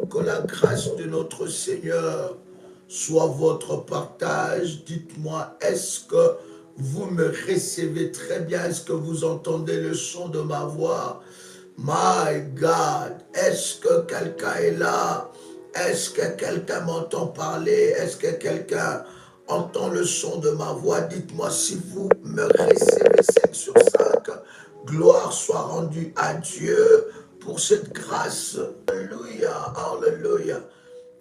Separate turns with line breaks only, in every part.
Que la grâce de notre Seigneur soit votre partage. Dites-moi, est-ce que vous me recevez très bien? Est-ce que vous entendez le son de ma voix? My God, est-ce que quelqu'un est là? Est-ce que quelqu'un m'entend parler? Est-ce que quelqu'un entend le son de ma voix? Dites-moi si vous me recevez 5 sur 5. Gloire soit rendue à Dieu pour cette grâce. Alléluia, alléluia.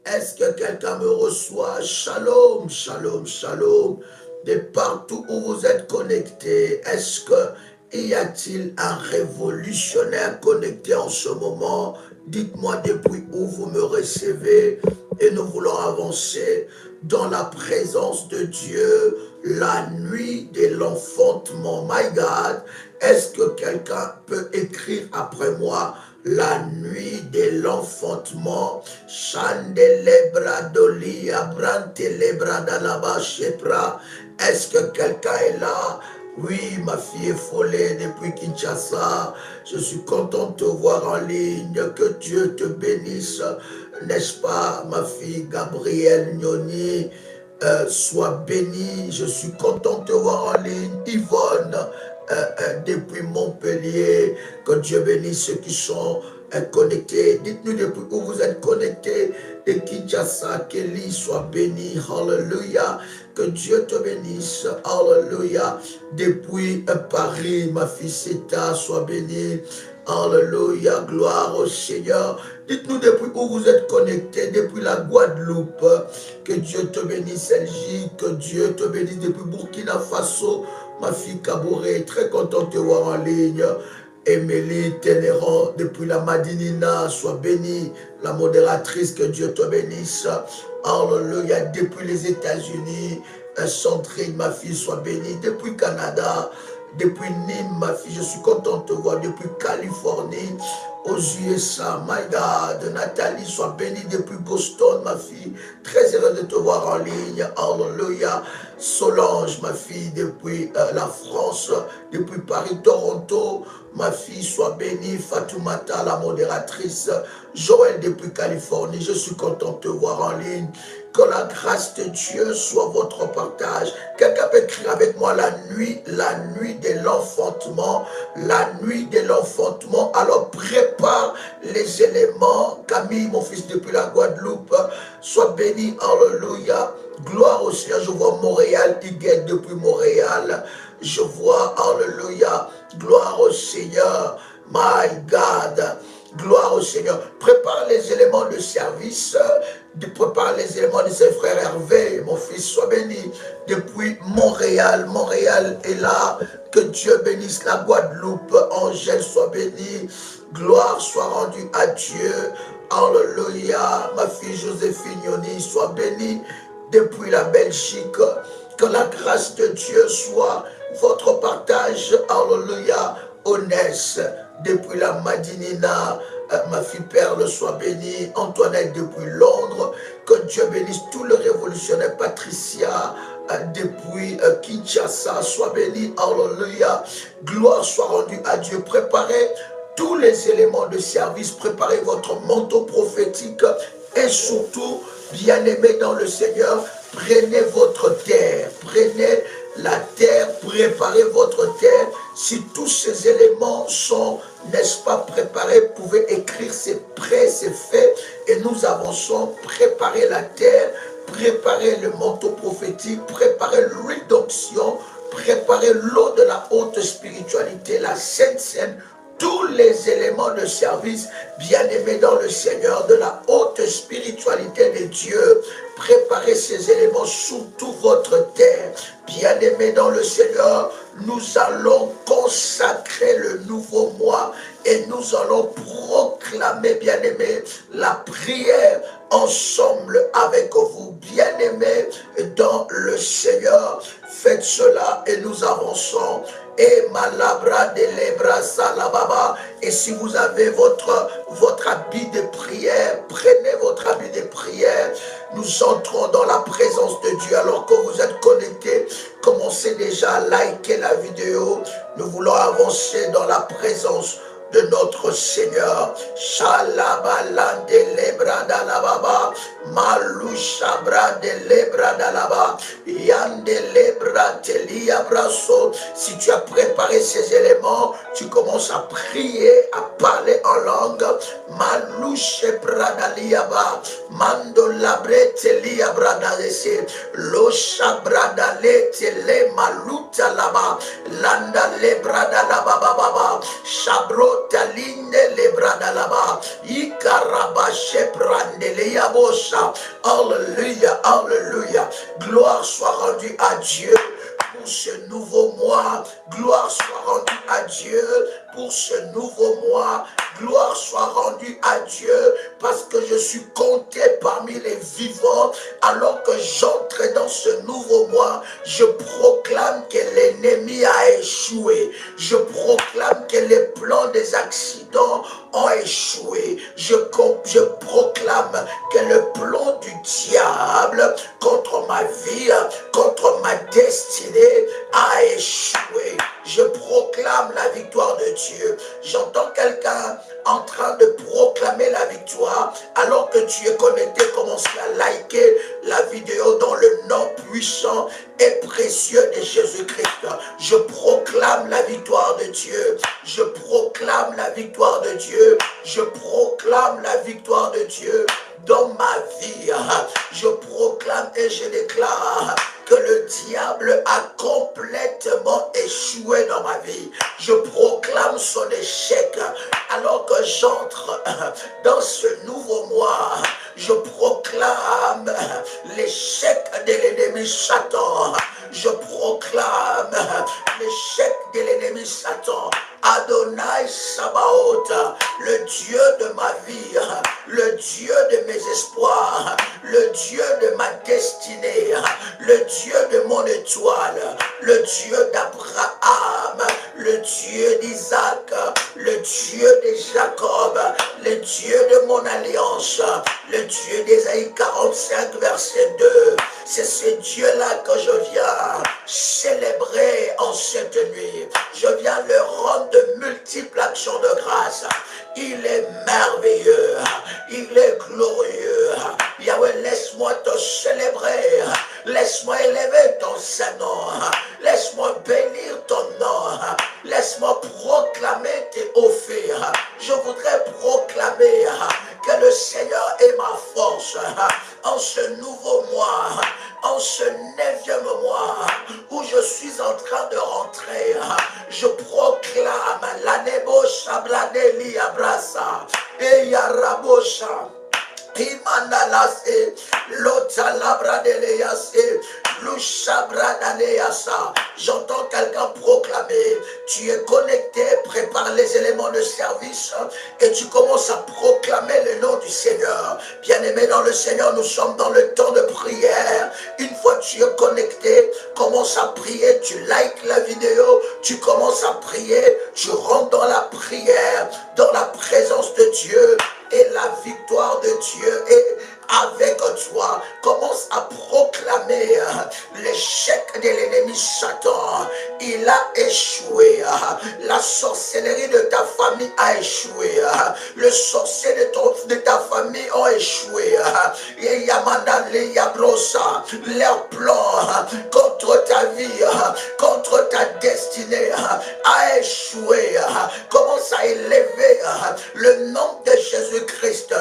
Est-ce que quelqu'un me reçoit? Shalom, shalom, shalom. De partout où vous êtes connectés, est-ce que y a-t-il un révolutionnaire connecté en ce moment? Dites-moi depuis où vous me recevez et nous voulons avancer dans la présence de Dieu, la nuit de l'enfantement. My God, est-ce que quelqu'un peut écrire après moi? La nuit de l'enfantement, Chandelebra doli, Abrantelebra dalaba shepra. Est-ce que quelqu'un est là? Oui, ma fille est follée depuis Kinshasa. Je suis content de te voir en ligne. Que Dieu te bénisse. N'est-ce pas, ma fille Gabrielle Nyoni? Sois bénie. Je suis content de te voir en ligne. Yvonne, depuis Montpellier. Que Dieu bénisse ceux qui sont connectés. Dites-nous depuis où vous êtes connectés. De Kinshasa, Kelly, sois béni. Hallelujah. Que Dieu te bénisse. Alléluia. Depuis Paris, ma fille Seta, sois bénie. Alléluia. Gloire au Seigneur. Dites-nous depuis où vous êtes connectés. Depuis la Guadeloupe. Que Dieu te bénisse, Elgie. Que Dieu te bénisse depuis Burkina Faso. Ma fille Kabouré, très content de te voir en ligne. Émilie Ténéron, depuis la Madinina, sois bénie. La modératrice, que Dieu te bénisse. Alléluia. Depuis les États-Unis, Sandrine, ma fille, sois bénie. Depuis Canada, depuis Nîmes, ma fille, je suis content de te voir. Depuis Californie, aux USA, my God. Nathalie, sois bénie. Depuis Boston, ma fille, très heureux de te voir en ligne. Alléluia. Solange, ma fille, depuis la France, depuis Paris, Toronto, ma fille, sois bénie. Fatoumata, la modératrice. Joël, depuis Californie, je suis content de te voir en ligne. Que la grâce de Dieu soit votre partage. Quelqu'un peut écrire avec moi la nuit de l'enfantement, la nuit de l'enfantement. Alors prépare les éléments. Camille, mon fils depuis la Guadeloupe, sois béni, alléluia. Gloire au Seigneur. Je vois Montréal, Iguette depuis Montréal. Je vois, alléluia, gloire au Seigneur. My God. Gloire au Seigneur. Prépare les éléments de service. Prépare les éléments de ses frères Hervé. Mon fils, sois béni. Depuis Montréal. Montréal est là. Que Dieu bénisse la Guadeloupe. Angèle, sois béni. Gloire soit rendue à Dieu. Alléluia. Ma fille Joséphine Yoni, sois bénie. Depuis la Belgique. Que la grâce de Dieu soit votre partage. Alléluia. Onès, depuis la Madinina, ma fille Perle, soit bénie. Antoinette, depuis Londres, que Dieu bénisse tous les révolutionnaires. Patricia, depuis Kinshasa, soit bénie. Alléluia. Gloire soit rendue à Dieu. Préparez tous les éléments de service. Préparez votre manteau prophétique. Et surtout, bien-aimés dans le Seigneur, prenez votre terre. Prenez la terre, préparez votre terre. Si tous ces éléments sont, n'est-ce pas, préparés, vous pouvez écrire c'est prêt, c'est fait. Et nous avançons, préparez la terre, préparez le manteau prophétique, préparez l'huile d'onction, préparez l'eau de la haute spiritualité, la Sainte Seine, tous les éléments de service, bien-aimés dans le Seigneur, de la haute spiritualité de Dieu. Préparez ces éléments sur toute votre terre. Bien-aimés dans le Seigneur, nous allons consacrer le nouveau mois et nous allons proclamer, bien-aimés, la prière ensemble avec vous. Bien-aimés dans le Seigneur, faites cela et nous avançons. Et malabra de lebra salababa. Et si vous avez votre habit de prière, prenez votre habit de prière. Nous entrons dans la présence de Dieu alors que vous êtes connectés. Commencez déjà à liker la vidéo. Nous voulons avancer dans la présence de notre Seigneur. Shalabalande lebra brada la baba, malusha brade le brada la baba, yande le bratelia brasso. Si tu as préparé ces éléments, tu commences à prier, à parler en langue. Malouche bradaliaba, mando labrete lia bradalese, losha bradalete le maluta laba, landa le bradalaba baba, shabrota linde le bradalaba, ikarabashe brandelia bosha. Alléluia, alléluia. Gloire soit rendue à Dieu pour ce nouveau mois. Gloire soit rendue à Dieu pour ce nouveau mois. Gloire soit rendue à Dieu parce que je suis compté parmi les vivants. Alors que j'entre dans ce nouveau mois, je proclame que l'ennemi a échoué. Je proclame que les plans des accidents ont échoué. Je proclame que le plan du diable contre ma vie, contre ma destinée a échoué. Je proclame la victoire de Dieu. J'entends quelqu'un en train de proclamer la victoire. Alors que tu es connecté, commence à liker la vidéo dans le nom puissant et précieux de Jésus-Christ. Je proclame la victoire de Dieu. Je proclame la victoire de Dieu. Je proclame la victoire de Dieu dans ma vie. Je proclame et je déclare que le diable a complètement échoué dans ma vie. Je proclame son échec. Alors que j'entre dans ce nouveau mois, je proclame l'échec de l'ennemi Satan. Je proclame l'échec de l'ennemi Satan. Adonai Sabaoth, le Dieu de ma vie, le Dieu de mes espoirs, le Dieu de ma destinée, le Dieu de mon étoile, le Dieu d'Abraham, le Dieu d'Isaac, le Dieu de Jacob, le Dieu de mon alliance, le Dieu d'Ésaïe 45, verset 2. C'est ce Dieu-là que je viens célébrer en cette nuit. Je viens le rendre de multiples actions de grâce. Il est merveilleux. Il est glorieux. Yahweh, laisse-moi te célébrer. Laisse-moi élever ton Saint-Nom. Laisse-moi bénir ton nom. Laisse-moi proclamer tes hauts faits. Je voudrais proclamer que le Seigneur est ma force en ce nouveau mois, en ce 9e mois où je suis en train de rentrer. Je proclame l'anébosha bladeli abrasa et yarabosha. Imanalase, l'otalabradelease, lushabradaleasa. J'entends quelqu'un proclamer. Tu es connecté, prépare les éléments de service et tu commences à proclamer le nom du Seigneur. Bien-aimé dans le Seigneur, nous sommes dans le temps de prière. Une fois que tu es connecté, commence à prier, tu likes la vidéo, tu commences à prier, tu rentres dans la prière, dans la présence de Dieu. Et la victoire de Dieu est avec toi. Commence à proclamer l'échec de l'ennemi Satan. Il a échoué. La sorcellerie de ta famille a échoué. Le sorcier de ta famille a échoué. Et Yamanda le Yabrosa, leur plan contre ta vie, contre ta destinée a échoué. Commence à élever le nom de Jésus-Christ.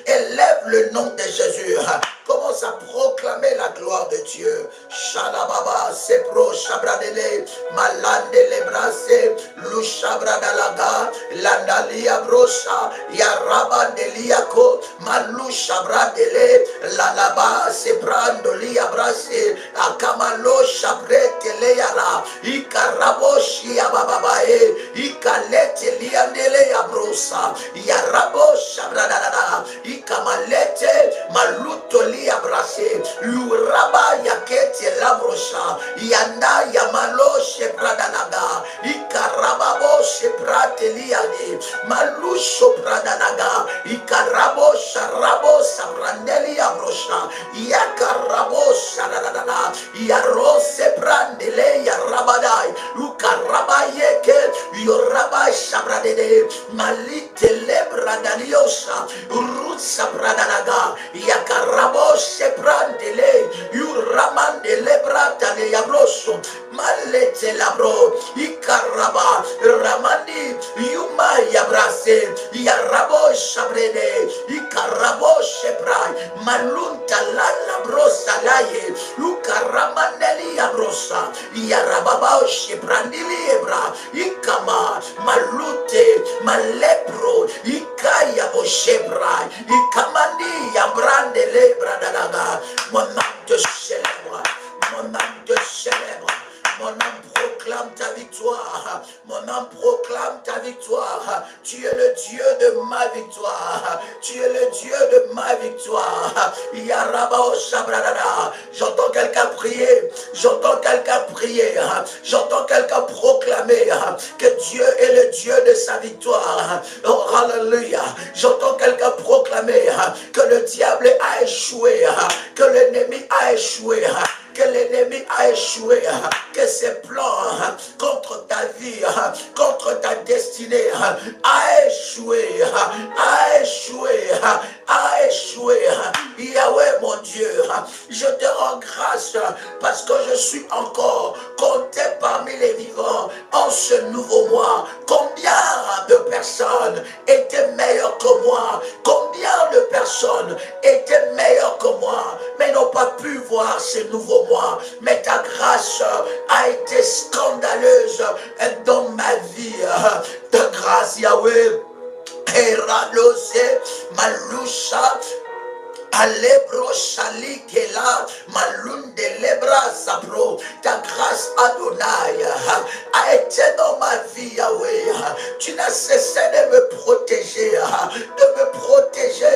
Élève le nom de Jésus. Commence à proclamer la gloire de Dieu. Shalababa, Sepro, Shabradele, Malandele Brase, Lushabradalaga, Landalia Brosa, Yarabandeliako, Malou Shabradele, Lalaba, Seprandolia Brase, Akamalo Shabretele Yara, Ikaraboshi Ababae, Ikalete Liandele Abrosa, Yarabo Shabradala, Ikamalete, Maluto Liabrase, Luraba Yakete Labrosha, Yanda Yamalo Shepradanaga, Ikarababo Sheprate Liade, Malusho Pradanaga, Ikarabo Sharabo Sabrandeli Abrosha, Yakarabo Sharadana, Yarose Brandele Yarabadai, Ukaraba Yeke, Yoraba Shabradede, Malite Lebradaniosha, sabradalaga, yakarabo sebrandele, yuramandele bratale yabroso, malete labro, ikaraba, ramandi, yuma yabrase, yarabo sabrede, ikarabo sebrai, malunta la brosa laye, ukaramandeli yabrosa, yarababa sebrandili ebra, ikama, malute, malepro, ikaya boshebra, ikamandi yabrande lebra dalaga. Mon âme te célèbre, mon âme te célèbre, mon âme proclame ta victoire, mon âme proclame ta victoire. Tu es le Dieu de ma victoire, tu es le Dieu de ma victoire. Yarabao Sabradada. J'entends quelqu'un prier, j'entends quelqu'un prier, j'entends quelqu'un proclamer que Dieu est le Dieu de sa victoire. Oh, alléluia. J'entends quelqu'un proclamer que le diable a échoué, que l'ennemi a échoué, que l'ennemi a échoué, que ses plans contre ta vie, contre ta destinée a échoué, a échoué, a échoué. Yahweh mon Dieu, je te rends grâce parce que je suis encore compté parmi les vivants en ce nouveau mois. Combien de personnes étaient meilleures que moi? Combien de personnes étaient meilleures que moi, mais n'ont pas pu voir ce nouveau mois? Mais ta grâce a été scandaleuse dans ma vie. Ta grâce, Yahweh, Eradose, Malusha, Alebro Shalikela, Malunde Lebra Sabro. Ta grâce Adonai a été dans ma vie, Yahweh. Tu n'as cessé de me protéger,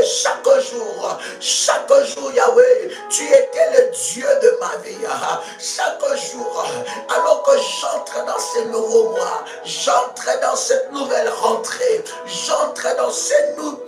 chaque jour, Yahweh. Tu étais le Dieu de ma vie. Chaque jour, alors que j'entre dans ce nouveau mois, j'entre dans cette nouvelle rentrée, j'entre dans cette nouvelle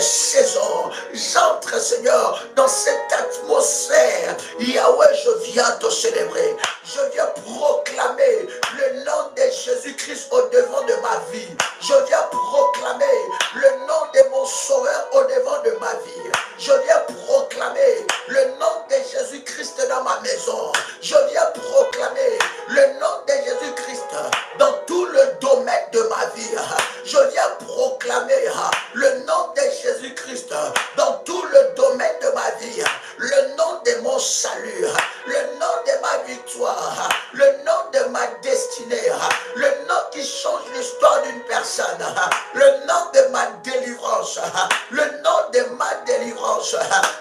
saison. J'entre, Seigneur, dans cette atmosphère. Yahweh, je viens te célébrer. Je viens proclamer le nom de Jésus-Christ au devant de ma vie. Je viens proclamer le nom de mon Sauveur au devant de ma vie. Je viens proclamer le nom de Jésus-Christ dans ma maison. Je viens proclamer le nom de Jésus-Christ dans tout le domaine de ma vie. Je viens proclamer le nom de Jésus-Christ dans tout le domaine de ma vie. Le nom de mon salut, le nom de ma victoire, le nom de ma destinée, le nom qui change l'histoire d'une personne, le nom de ma délivrance, le nom de ma délivrance,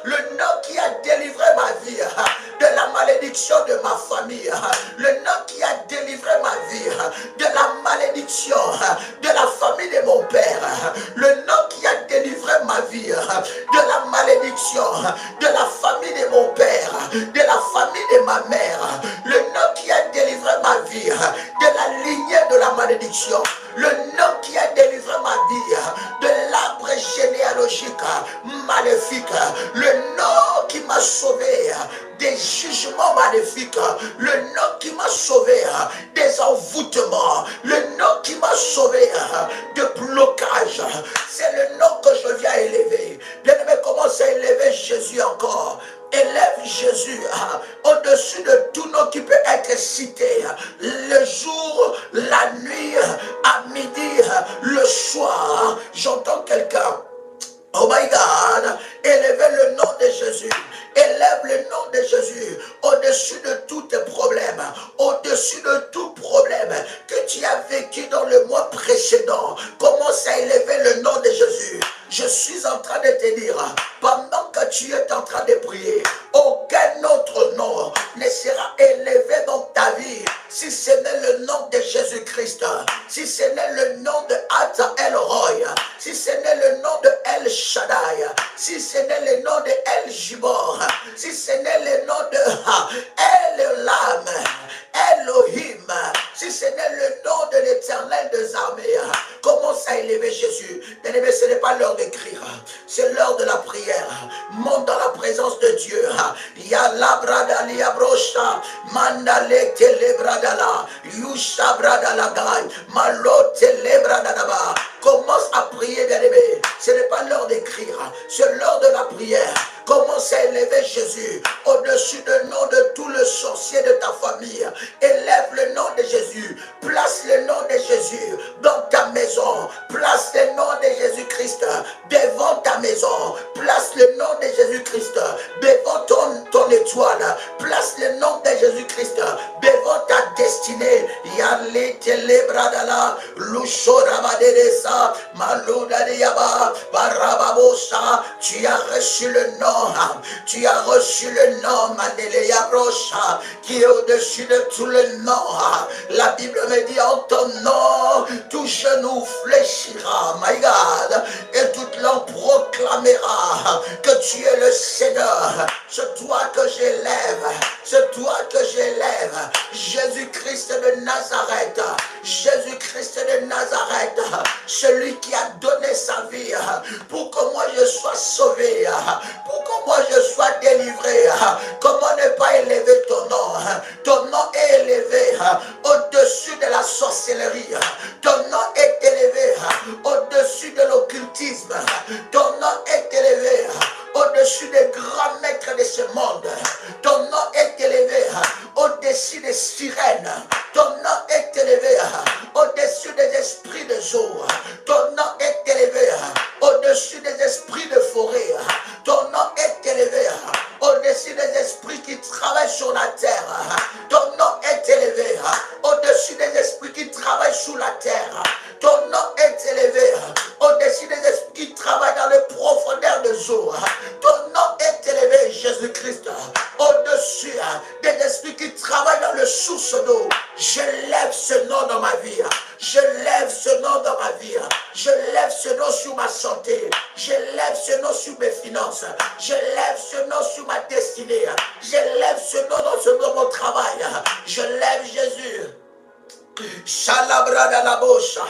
le nom qui a délivré ma vie de la malédiction de ma famille, le nom qui a délivré ma vie de la malédiction de la famille de mon père, le nom qui a délivré ma vie de la malédiction de la famille de mon père, de la famille de ma mère, le nom qui a délivré ma vie de la lignée de la malédiction, le nom qui a délivré ma vie de l'arbre généalogique maléfique, le nom qui m'a sauvé des jugements maléfiques, le nom qui m'a sauvé des envoûtements, le nom qui m'a sauvé de blocage. C'est le nom que je viens élever. Bien-aimé, commence à élever Jésus encore. Élève Jésus au-dessus de tout nom qui peut être cité. Le jour, la nuit, à midi, le soir. J'entends quelqu'un. Oh my God, élevez le nom de Jésus. Élève le nom de Jésus au-dessus de tous tes problèmes, au-dessus de tout problème que tu as vécu dans le mois précédent. Commence à élever le nom de Jésus. Je suis en train de te dire, pendant que tu es en train de prier, aucun autre nom ne sera élevé dans ta vie si ce n'est le nom de Jésus-Christ, si ce n'est le nom de Ata El Roy, si ce n'est le nom de El Shaddai, si ce n'est le nom de El Jibor, si ce n'est le nom de El Lam, Elohim, si ce n'est le nom de l'Éternel des armées. Commence à élever Jésus. Bien-aimé, ce n'est pas l'heure d'écrire. C'est l'heure de la prière. Monte dans la présence de Dieu. Yala brada liya brosha. Mandale tele bradala. Yusha bradala gai. Malo tele bradadaba. Commence à prier, bien-aimé. Ce n'est pas l'heure d'écrire. C'est l'heure de la prière. Commence à élever Jésus au-dessus du nom de tout le sorcier de ta famille. Élève le nom de Jésus. Place le nom de Jésus dans ta maison. Place le nom de Jésus-Christ devant ta maison. Place le nom de Jésus-Christ devant ton étoile. Place le nom de Jésus-Christ devant ta destinée. Yale tele bradala, lusho rabaderesa, malouda de yaba, barababosa. Tu as reçu le nom. Tu as reçu le nom, Mandeleya Brocha, qui est au-dessus de tout le nom. La Bible me dit en ton nom, tout genou fléchira, my God, et toute langue proclamera que tu es le Seigneur. C'est toi que j'élève, c'est toi que j'élève, Jésus-Christ de Nazareth, Jésus-Christ de Nazareth, celui qui a donné sa vie pour que moi je sois sauvé, pour que moi je sois délivré. Comment ne pas élever ton nom? Ton nom est élevé au-dessus de la sorcellerie. Ton nom est élevé au-dessus de l'occultisme. Ton nom est élevé au-dessus des grands maîtres de ce monde. Ton nom est élevé au-dessus des sirènes. Ton nom est élevé au-dessus des esprits de jour. Ton nom est élevé au-dessus des esprits de forêt. Ton nom est élevé au-dessus des esprits qui travaillent sur la terre. Ton nom est élevé au-dessus des esprits qui travaillent sous la terre. Ton nom est élevé au-dessus des esprits qui travaillent dans les profondeurs de jour. Ton nom est élevé, Jésus-Christ, au-dessus des esprits qui travaillent dans le source d'eau. Je lève ce nom dans ma vie. Je lève ce nom dans ma vie. Je lève ce nom sur ma santé. Je lève ce nom sur mes finances. Je lève ce nom sur ma destinée. Je lève ce nom dans mon travail. Je lève Jésus. Shalabrada la bosha.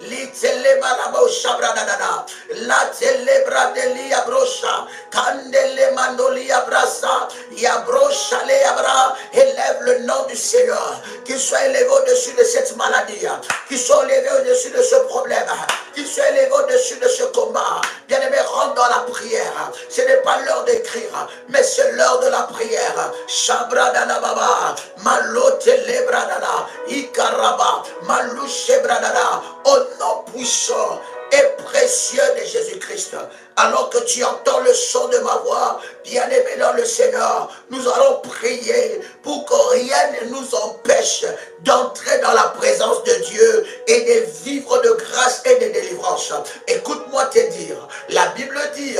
Litele malabosha bradada. La telebra delia brosha. Candele mandolia brasa. Yabrosha le abra. Élève le nom du Seigneur. Qu'il soit élevé au-dessus de cette maladie. Qu'il soit élevé au-dessus de ce problème. Qu'il soit élevé au-dessus de ce combat. Bien-aimé, rentre dans la prière. Ce n'est pas l'heure d'écrire, mais c'est l'heure de la prière. Shabradana baba. Malotele bradada. Ikaraba. Malouche bradada. Au nom puissant et précieux de Jésus-Christ, alors que tu entends le son de ma voix, bien-aimé dans le Seigneur, nous allons prier pour que rien ne nous empêche d'entrer dans la présence de Dieu et de vivre de grâce et de délivrance. Écoute-moi te dire, la Bible dit,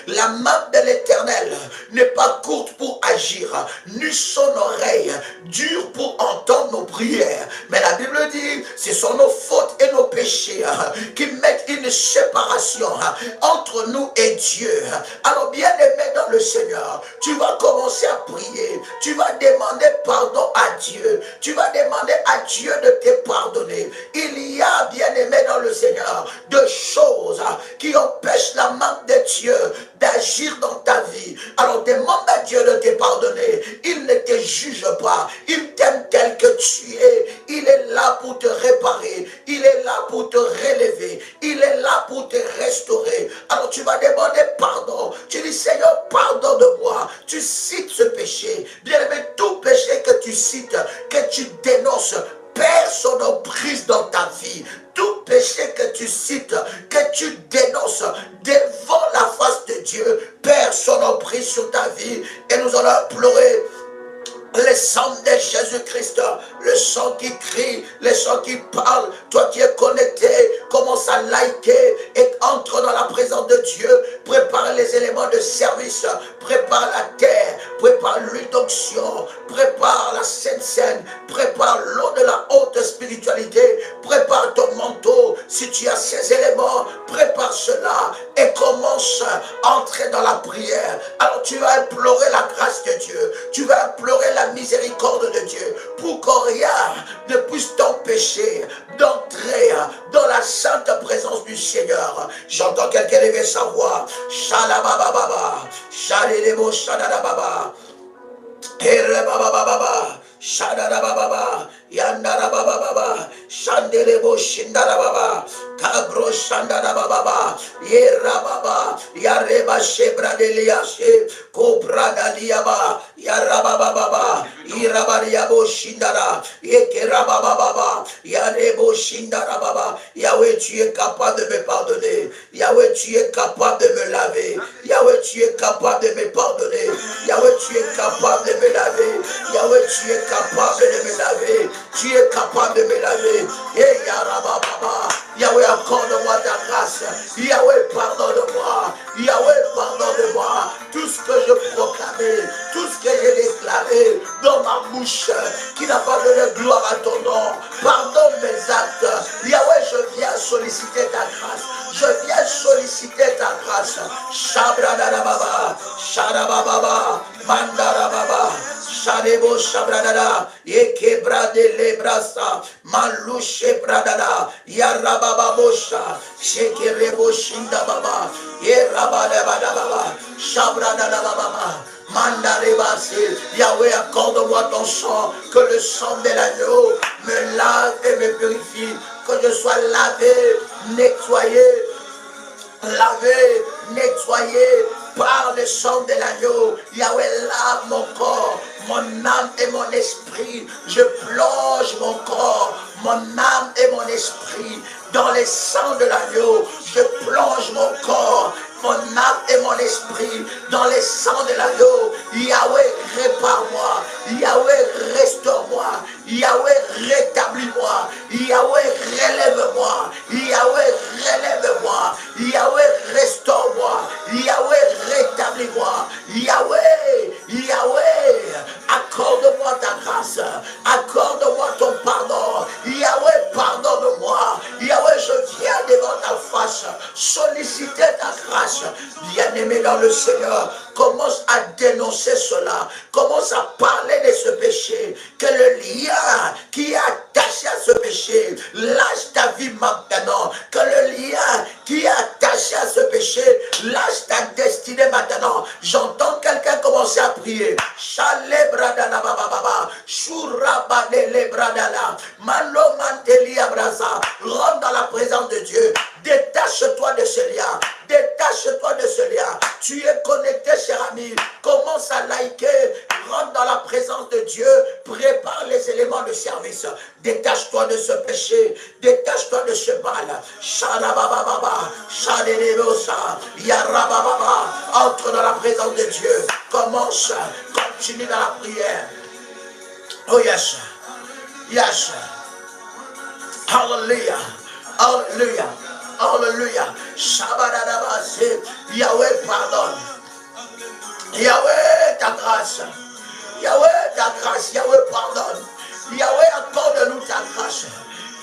la main de l'Éternel n'est pas courte pour agir, ni son oreille dure pour entendre nos prières. Mais la Bible dit, ce sont nos fautes et nos péchés qui mettent une séparation entre nous et Dieu. Alors bien aimé dans le Seigneur, tu vas commencer à prier, tu vas demander pardon à Dieu, tu vas demander à Dieu de te pardonner. Il y a, bien aimé dans le Seigneur, de choses qui empêchent la main de Dieu d'agir dans ta vie. Alors demande à Dieu de te pardonner. Il ne te juge pas, il t'aime tel que tu es. Il est là pour te réparer, il est là pour te relever, il est là pour te restaurer. Alors tu vas demander pardon. Tu dis, Seigneur, pardonne-moi. Tu cites ce péché. Bien aimé, tout péché que tu cites, que tu dénonces, perd son emprise dans ta vie. Tout péché que tu cites, que tu dénonces devant la face de Dieu, perd son emprise sur ta vie. Et nous allons implorer le sang de Jésus-Christ, le sang qui crie, le sang qui parle. Toi qui es connecté, commence à liker et entre dans la présence de Dieu. Prépare les éléments de service, prépare la terre, prépare l'huile d'onction, prépare la Sainte Seine, prépare l'eau de la haute spiritualité, prépare ton manteau. Si tu as ces éléments, prépare cela et commence à entrer dans la prière. Alors tu vas implorer la grâce de Dieu, tu vas implorer la miséricorde de Dieu pour que rien ne puisse t'empêcher d'entrer dans la sainte présence du Seigneur. J'entends quelqu'un lever sa voix. Shalabababa, Shalelebo, Shadababa, Erebababa, Shadababa, Yandarababa, Shandelebo, Shindarababa, Kabro, Shandarababa, Yerababa, Yareba, Shebra Deliashe, Cobra Daliaba, Yarabababa, Irabariabo, Shindara, Yekerabababa, Yarebo, Shindarababa. Yahweh, tu es capable de me pardonner. Yahweh, tu es capable de me laver. Yahweh, tu es capable de me pardonner. Yahweh, tu es capable de me laver. Yahweh, tu es capable de me laver. Tu es capable de me laver. Et Yarababa. Yahweh, accorde-moi ta grâce. Yahweh, pardonne-moi. Yahweh, pardonne-moi. Tout ce que je proclamais, tout ce que j'ai déclaré dans ma bouche, qui n'a pas donné gloire à ton nom. Pardonne mes actes. Yahweh, je viens solliciter ta grâce. Je viens solliciter ta grâce. Shabradadababa, Shadababa, Mandarababa, Shadebo Shabradada, Yekebrade Lebrasa, Malouche Bradada, Yarababa Bosha, Shekerebo Shindababa, Yerabadababa, Shabradadababa. Mandarebasi, Yahweh, accorde-moi ton sang, que le sang de l'agneau me lave et me purifie, que je sois lavé, nettoyé, lavé, nettoyé par le sang de l'agneau. Yahweh, lave mon corps, mon âme et mon esprit. Je plonge mon corps, mon âme et mon esprit dans le sang de l'agneau. Je plonge mon corps, mon âme et mon esprit dans les sangs de l'agneau. Yahweh, répare-moi. Yahweh, restaure-moi. Yahweh, rétablis-moi. Yahweh, relève-moi. Yahweh, relève-moi. Yahweh, restaure-moi. Yahweh, rétablis-moi. Yahweh, Yahweh, accorde-moi ta grâce. Accorde-moi ton pardon. Yahweh, pardonne-moi. Yahweh, je viens devant ta face solliciter ta grâce. Bien-aimé dans le Seigneur, commence à dénoncer cela. Commence à parler de ce péché. Que le lien qui est attaché à ce péché lâche ta vie maintenant. Que le lien qui est attaché à ce péché lâche ta destinée maintenant. J'entends quelqu'un commencer à prier. Chalebradala bababa, Shurabadele bradala, Malomanteli abrasa. Rentre dans la présence de Dieu. Détache-toi de ce lien. Détache-toi de ce lien. Tu es connecté, cher ami. Commence à liker. Rentre dans la présence de Dieu. Prépare les éléments de service. Détache-toi de ce péché. Détache-toi de ce mal. Shadabababa, Shadelebosa, Yarabababa. Entre dans la présence de Dieu. Commence. Continue dans la prière. Oh yes. Yes. Hallelujah. Hallelujah. Hallelujah. Shabadadabase. Yahweh, pardonne. Yahweh, ta grâce. Yahweh, ta grâce. Yahweh, pardonne. Yahweh, accorde-nous ta grâce.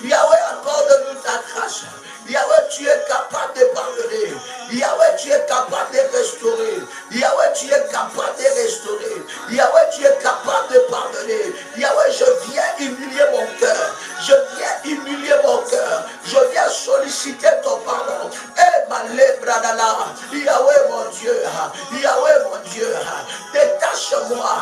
Yahweh, accorde-nous ta grâce. Yahweh, tu es capable de pardonner. Yahweh, tu es capable de restaurer. Yahweh, tu es capable de restaurer. Yahweh, tu es capable de pardonner. Yahweh, je viens humilier mon cœur. Je viens humilier mon cœur. Je viens solliciter ton pardon. Eh, ma lebradala. Yahweh, mon Dieu. Yahweh, mon Dieu. Détache-moi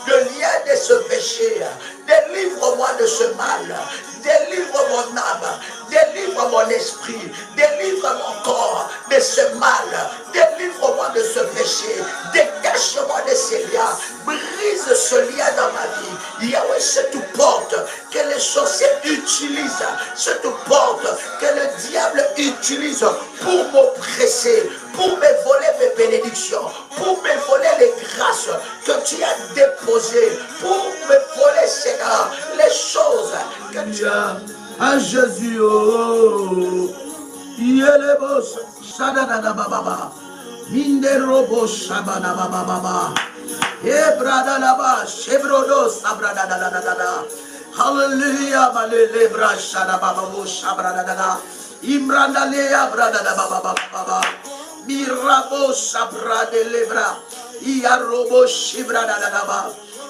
de lien de ce péché. Délivre-moi de ce mal. Délivre mon âme. Délivre mon esprit. Délivre mon corps de ce mal. Délivre-moi de ce péché. Détache-moi de ces liens. Brise ce lien dans ma vie. Yahweh, cette porte que les sorciers utilisent, cette porte que le diable utilise pour m'oppresser, pour me voler mes bénédictions, pour me voler les grâces que tu as déposées, pour me voler, Seigneur, les choses que tu as. À Jésus, oh, Minde robo shabana baba baba. Ebrada laba shebrodo sabrada da da da da da. Hallelujah, malele brasha da baba bo shabrada da da. Imranda lea brada da baba baba baba. Mirabo sabrade lebra. Ia robo shibrada da da ba.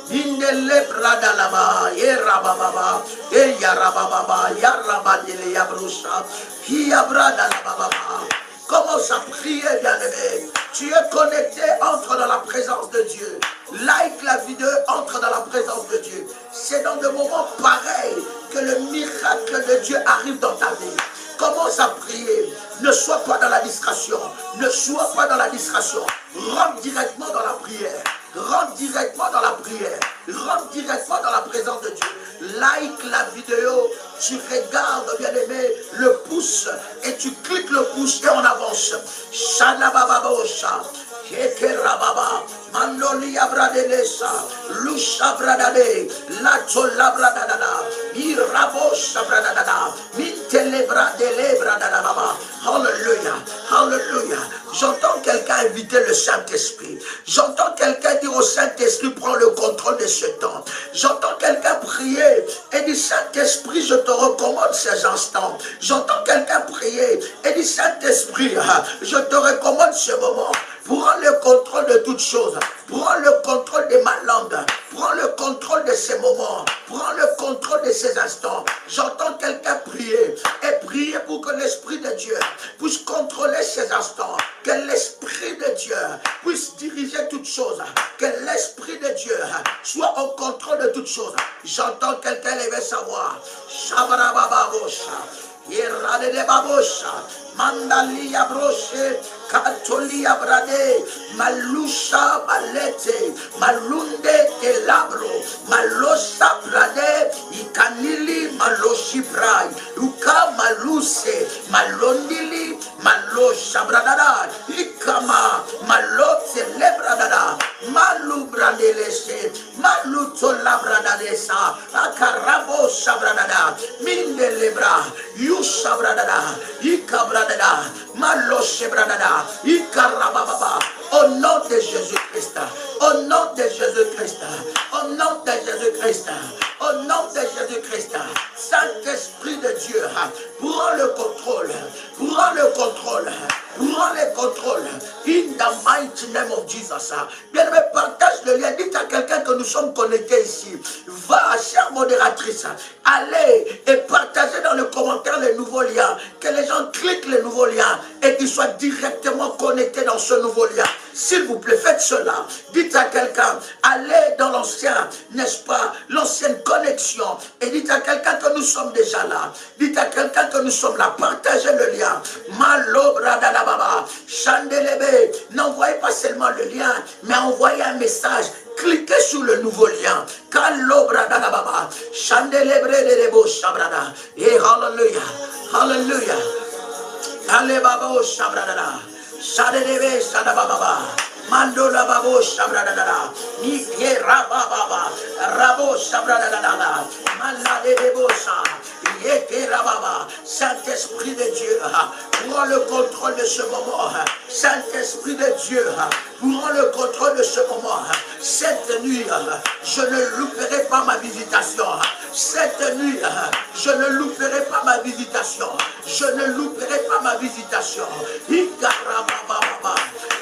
Indele brada laba. Era baba baba. E yara baba baba. Yara badele ya brusha. Ia brada la baba baba. Commence à prier, bien-aimé. Tu es connecté, entre dans la présence de Dieu. Like la vidéo, entre dans la présence de Dieu. C'est dans des moments pareils que le miracle de Dieu arrive dans ta vie. Commence à prier. Ne sois pas dans la distraction. Ne sois pas dans la distraction. Rentre directement dans la prière. Rentre directement dans la prière. Rentre directement dans la présence de Dieu. Like la vidéo. Tu regardes, bien-aimé, le pouce. Et tu cliques le pouce et on avance. Shalabababosha. Kekerababa. Mandoli abradelesa. Lusha bradade. Lato labradada. Irabosha bradada. Mintelebra delebradada baba. Hallelujah. Hallelujah. J'entends quelqu'un inviter le Saint-Esprit. J'entends quelqu'un dire au Saint-Esprit, prends le contrôle de ce temps. J'entends quelqu'un prier et dire, Saint-Esprit, je te recommande ces instants. J'entends quelqu'un prier et dire, Saint-Esprit, je te recommande ce moment. Prends le contrôle de toutes choses. Prends le contrôle de ma langue. Prends le contrôle de ces moments. Prends le contrôle de ces instants. J'entends quelqu'un prier. Et prier pour que l'Esprit de Dieu puisse contrôler ces instants. Que l'Esprit de Dieu puisse diriger toutes choses. Que l'Esprit de Dieu soit en contrôle de toutes choses. J'entends quelqu'un lever sa voix. Shabarabababosha. Irade de babosha. Mandalia broche, Katolia brade, Malusha balete, Malunde de labro, Malosa brade, Ikanili maloshi brai, Uka maluse, Malondili, Malosha bradada, Ikama, Malote lebradada, Malu bradelese, Maluto labradadesa, Akarabo sabradada, Minde lebra, Yusha bradada, Ikabra Maloshe Bradada, Ikarababa, au nom de Jésus-Christ, au nom de Jésus-Christ, au nom de Jésus-Christ, au nom de Jésus-Christ, Saint-Esprit de Dieu, prends le contrôle, prends le contrôle, prends le contrôle, in the mighty name of Jesus. Bien aimé, partage le lien, dites à quelqu'un que nous sommes connectés ici, va, chère modératrice, allez et partagez dans le commentaire les nouveaux liens, que les gens cliquent les nouveaux liens et qu'ils soient directement connectés dans ce nouveau lien. S'il vous plaît, faites cela. Dites à quelqu'un, allez dans l'ancien, n'est-ce pas, l'ancienne connexion, et dites à quelqu'un que nous sommes déjà là. Dites à quelqu'un que nous sommes là. Partagez le lien. Malo bradadababa, chandelebe. N'envoyez pas seulement le lien, mais envoyez un message. Cliquez sur le nouveau lien. Kalo bradadababa, chandelebre de debo shabrada. Et hallelujah, hallelujah. Ale babo shabradada. Shadebe shadababa. Mandola babo shabradada. Ni rababa. Rabo shabradada. Malade debo sha. Saint-Esprit de Dieu, prends le contrôle de ce moment. Saint-Esprit de Dieu, prends le contrôle de ce moment. Cette nuit, je ne louperai pas ma visitation. Cette nuit, je ne louperai pas ma visitation. Je ne louperai pas ma visitation. Ikarababa,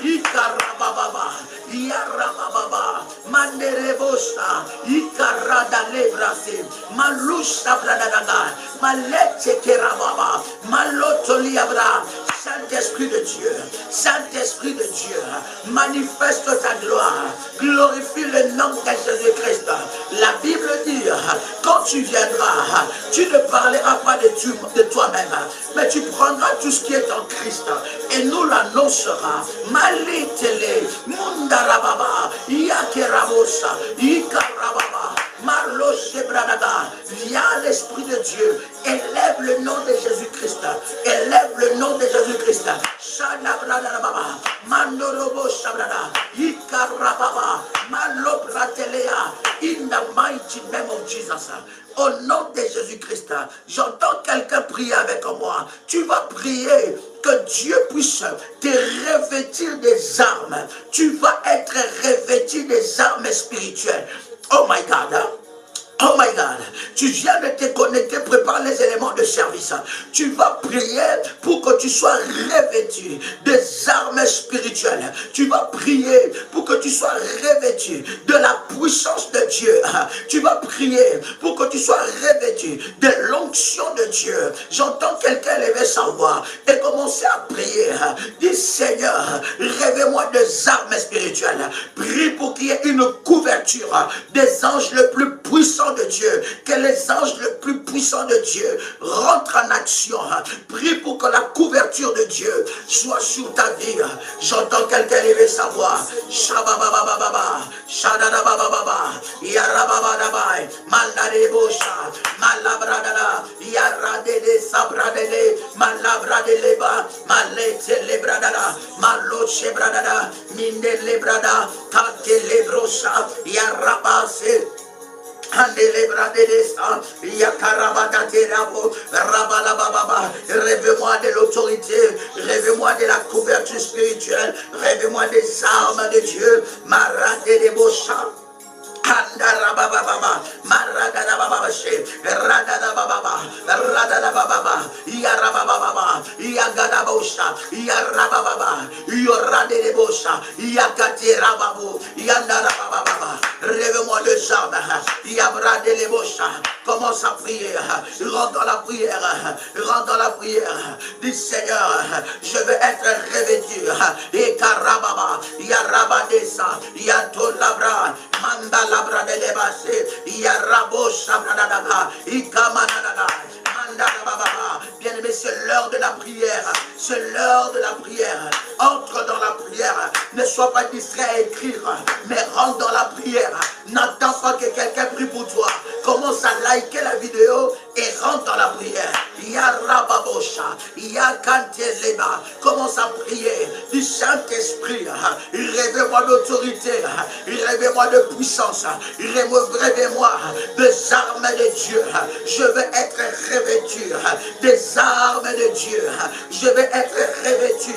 Ikarababa, Yarababa, Manderebosa, Ikarada lebrase, Malusha bradadaga, Malete kerababa, Malotoliabra. Saint-Esprit de Dieu, Saint-Esprit de Dieu, manifeste ta gloire, glorifie le nom de Jésus-Christ. La Bible dit, quand tu viendras, tu ne parleras pas de toi-même, mais tu prendras tout ce qui est en Christ et nous l'annoncera. Malitele, Mundarababa, Yakerabosa, Ikarababa, Marloche Bradaga. Viens l'Esprit de Dieu, élève le nom de Jésus-Christ, élève le nom de Jésus-Christ. Shadabradababa, Mandorobo Shabrada, Ikarababa, Malobratelea, in the mighty name of Jesus. Au nom de Jésus-Christ, j'entends quelqu'un prier avec moi. Tu vas prier que Dieu puisse te revêtir des armes. Tu vas être revêtu des armes spirituelles. Oh my God, hein? Oh my God, tu viens de te connecter, prépare les éléments de service. Tu vas prier pour que tu sois revêtu des armes spirituelles. Tu vas prier pour que tu sois revêtu de la puissance de Dieu. Tu vas prier pour que tu sois revêtu de l'onction de Dieu. J'entends quelqu'un lever sa voix et commencer à prier. Dis Seigneur, révèle-moi des armes spirituelles. Prie pour qu'il y ait une couverture des anges les plus puissants de Dieu, que les anges les plus puissants de Dieu rentrent en action. Prie pour que la couverture de Dieu soit sur ta vie. J'entends quelqu'un lever sa voix. Shabababababa, Shadadabababa, Yarababadabai, Maladebosha, Malabradada, Yaradede Sabradede, Malabradeleba, Maletselebradada, Malochebradada, Mindelebrada, Takelebrosa, Yarabase. Rêve-moi de l'autorité, rêve-moi de la couverture spirituelle, rêve-moi des armes de Dieu. Marade de Bocha. Andarabababa, Maradababa, Radababa, Radababa, Yarabababa, Yagadabosha, Yarabababa, Yoradebosha, Yakatirababu, Yandarababa. Rêve-moi de jambes, Yabradelebosha. Commence à prier, rentre dans la prière, rentre dans la prière. Dis Seigneur, je veux être revêtu. Et Karababa, Yarabadesa, Yatolabra, Mandalabra de Lebase, Yarabo Shabradada, Ikamanada. Bien-aimé, c'est l'heure de la prière. C'est l'heure de la prière. Entre dans la prière. Ne sois pas distrait à écrire, mais rentre dans la prière. N'attends pas que quelqu'un prie pour toi. Commence à liker la vidéo et rentre dans la prière. Yarababosha, Yakanteleba. Commence à prier du Saint-Esprit. Rêvez-moi d'autorité. Rêvez-moi de puissance. Rêvez-moi des armes de Dieu. Je veux être revêtu des armes de Dieu. Je vais être revêtu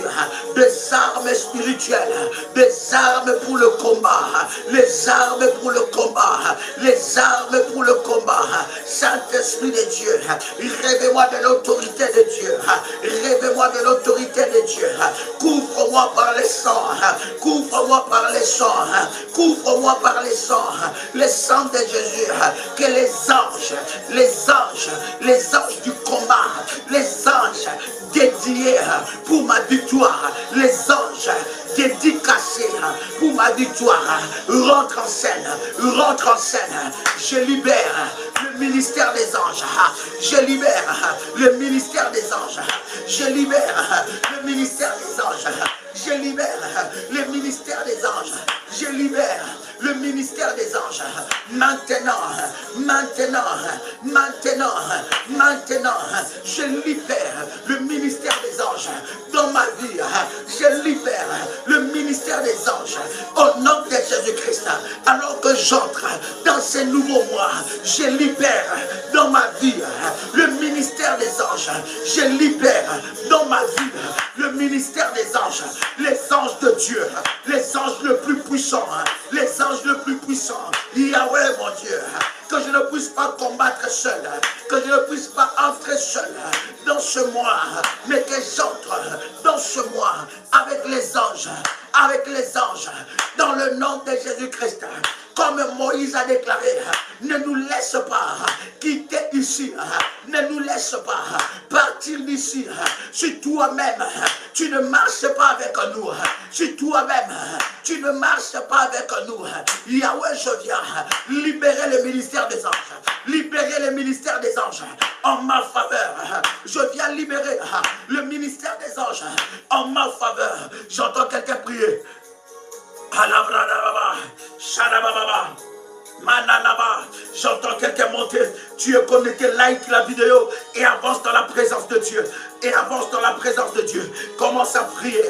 des armes spirituelles, des armes pour le combat, les armes pour le combat, les armes pour le combat. Saint-Esprit de Dieu, rêvez-moi de l'autorité de Dieu, rêvez-moi de l'autorité de Dieu. Couvre-moi par les sangs, couvre-moi par les sangs, couvre-moi par les sangs de Jésus. Que les anges du combat, les anges dédiés pour ma victoire, les anges dédicacés pour ma victoire, rentre en scène, rentre en scène. Je libère le ministère des anges, je libère le ministère des anges, je libère le ministère des anges, je libère le ministère des anges, je libère le ministère des anges. Maintenant, je libère le ministère des anges dans ma vie. Je libère le ministère des anges au nom de Jésus-Christ. Alors que j'entre dans ces nouveaux mois, je libère dans ma vie le ministère des anges. Je libère dans ma vie le ministère des anges, les anges de Dieu, les anges les plus puissants, les anges les plus puissants. Yahweh mon Dieu, que je ne puisse pas combattre seul, que je ne puisse pas entrer seul dans ce mois, mais que j'entre dans ce mois avec les anges, dans le nom de Jésus-Christ. Comme Moïse a déclaré, ne nous laisse pas quitter ici, ne nous laisse pas partir d'ici. Si toi-même, tu ne marches pas avec nous, si toi-même, tu ne marches pas avec nous, Yahweh, je viens libérer le ministère des anges, libérer le ministère des anges en ma faveur. Je viens libérer le ministère des anges en ma faveur. J'entends quelqu'un prier. Alabradababa, Shadababa, Mananaba, j'entends quelqu'un monter. Tu es connecté, like la vidéo et avance dans la présence de Dieu. et avance dans la présence de Dieu. Commence à prier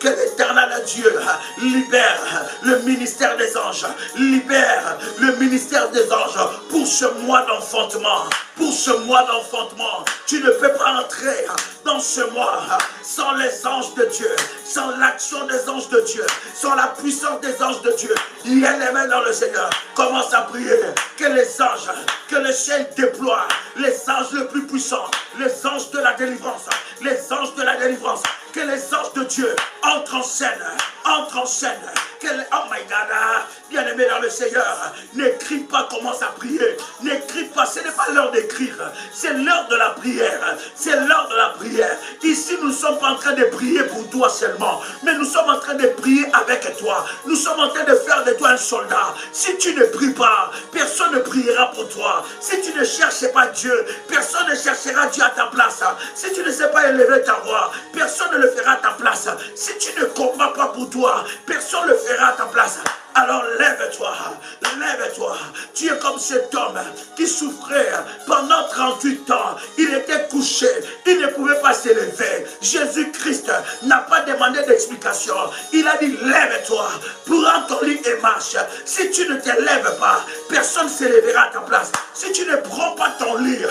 que l'Éternel Dieu libère le ministère des anges, libère le ministère des anges pour ce mois d'enfantement. Pour ce mois d'enfantement, tu ne peux pas entrer dans ce mois sans les anges de Dieu, sans l'action des anges de Dieu, sans la puissance des anges de Dieu. Il y a les mains dans le Seigneur. Commence à prier que les anges, que le ciel déploie, les anges les plus puissants, les anges de la délivrance, les anges de la délivrance, que les anges de Dieu entrent en scène, entrent en scène. Oh my God, bien-aimé dans le Seigneur, n'écris pas, commence à prier. N'écris pas, ce n'est pas l'heure d'écrire, c'est l'heure de la prière. C'est l'heure de la prière. Ici, nous ne sommes pas en train de prier pour toi seulement, mais nous sommes en train de prier avec toi. Nous sommes en train de faire de toi un soldat. Si tu ne pries pas, personne ne priera pour toi. Si tu ne cherches pas Dieu, personne ne cherchera Dieu à ta place. Si tu ne sais pas élever ta voix, personne ne le fera à ta place. Si tu ne combats pas pour toi, personne ne le fera à ta place. Alors lève-toi, lève-toi. Tu es comme cet homme qui souffrait pendant 38 ans. Il était couché, il ne pouvait pas s'élever. Jésus-Christ n'a pas demandé d'explication. Il a dit lève-toi, prends ton lit et marche. Si tu ne te lèves pas, personne ne s'élèvera à ta place. Si tu ne prends pas ton lit,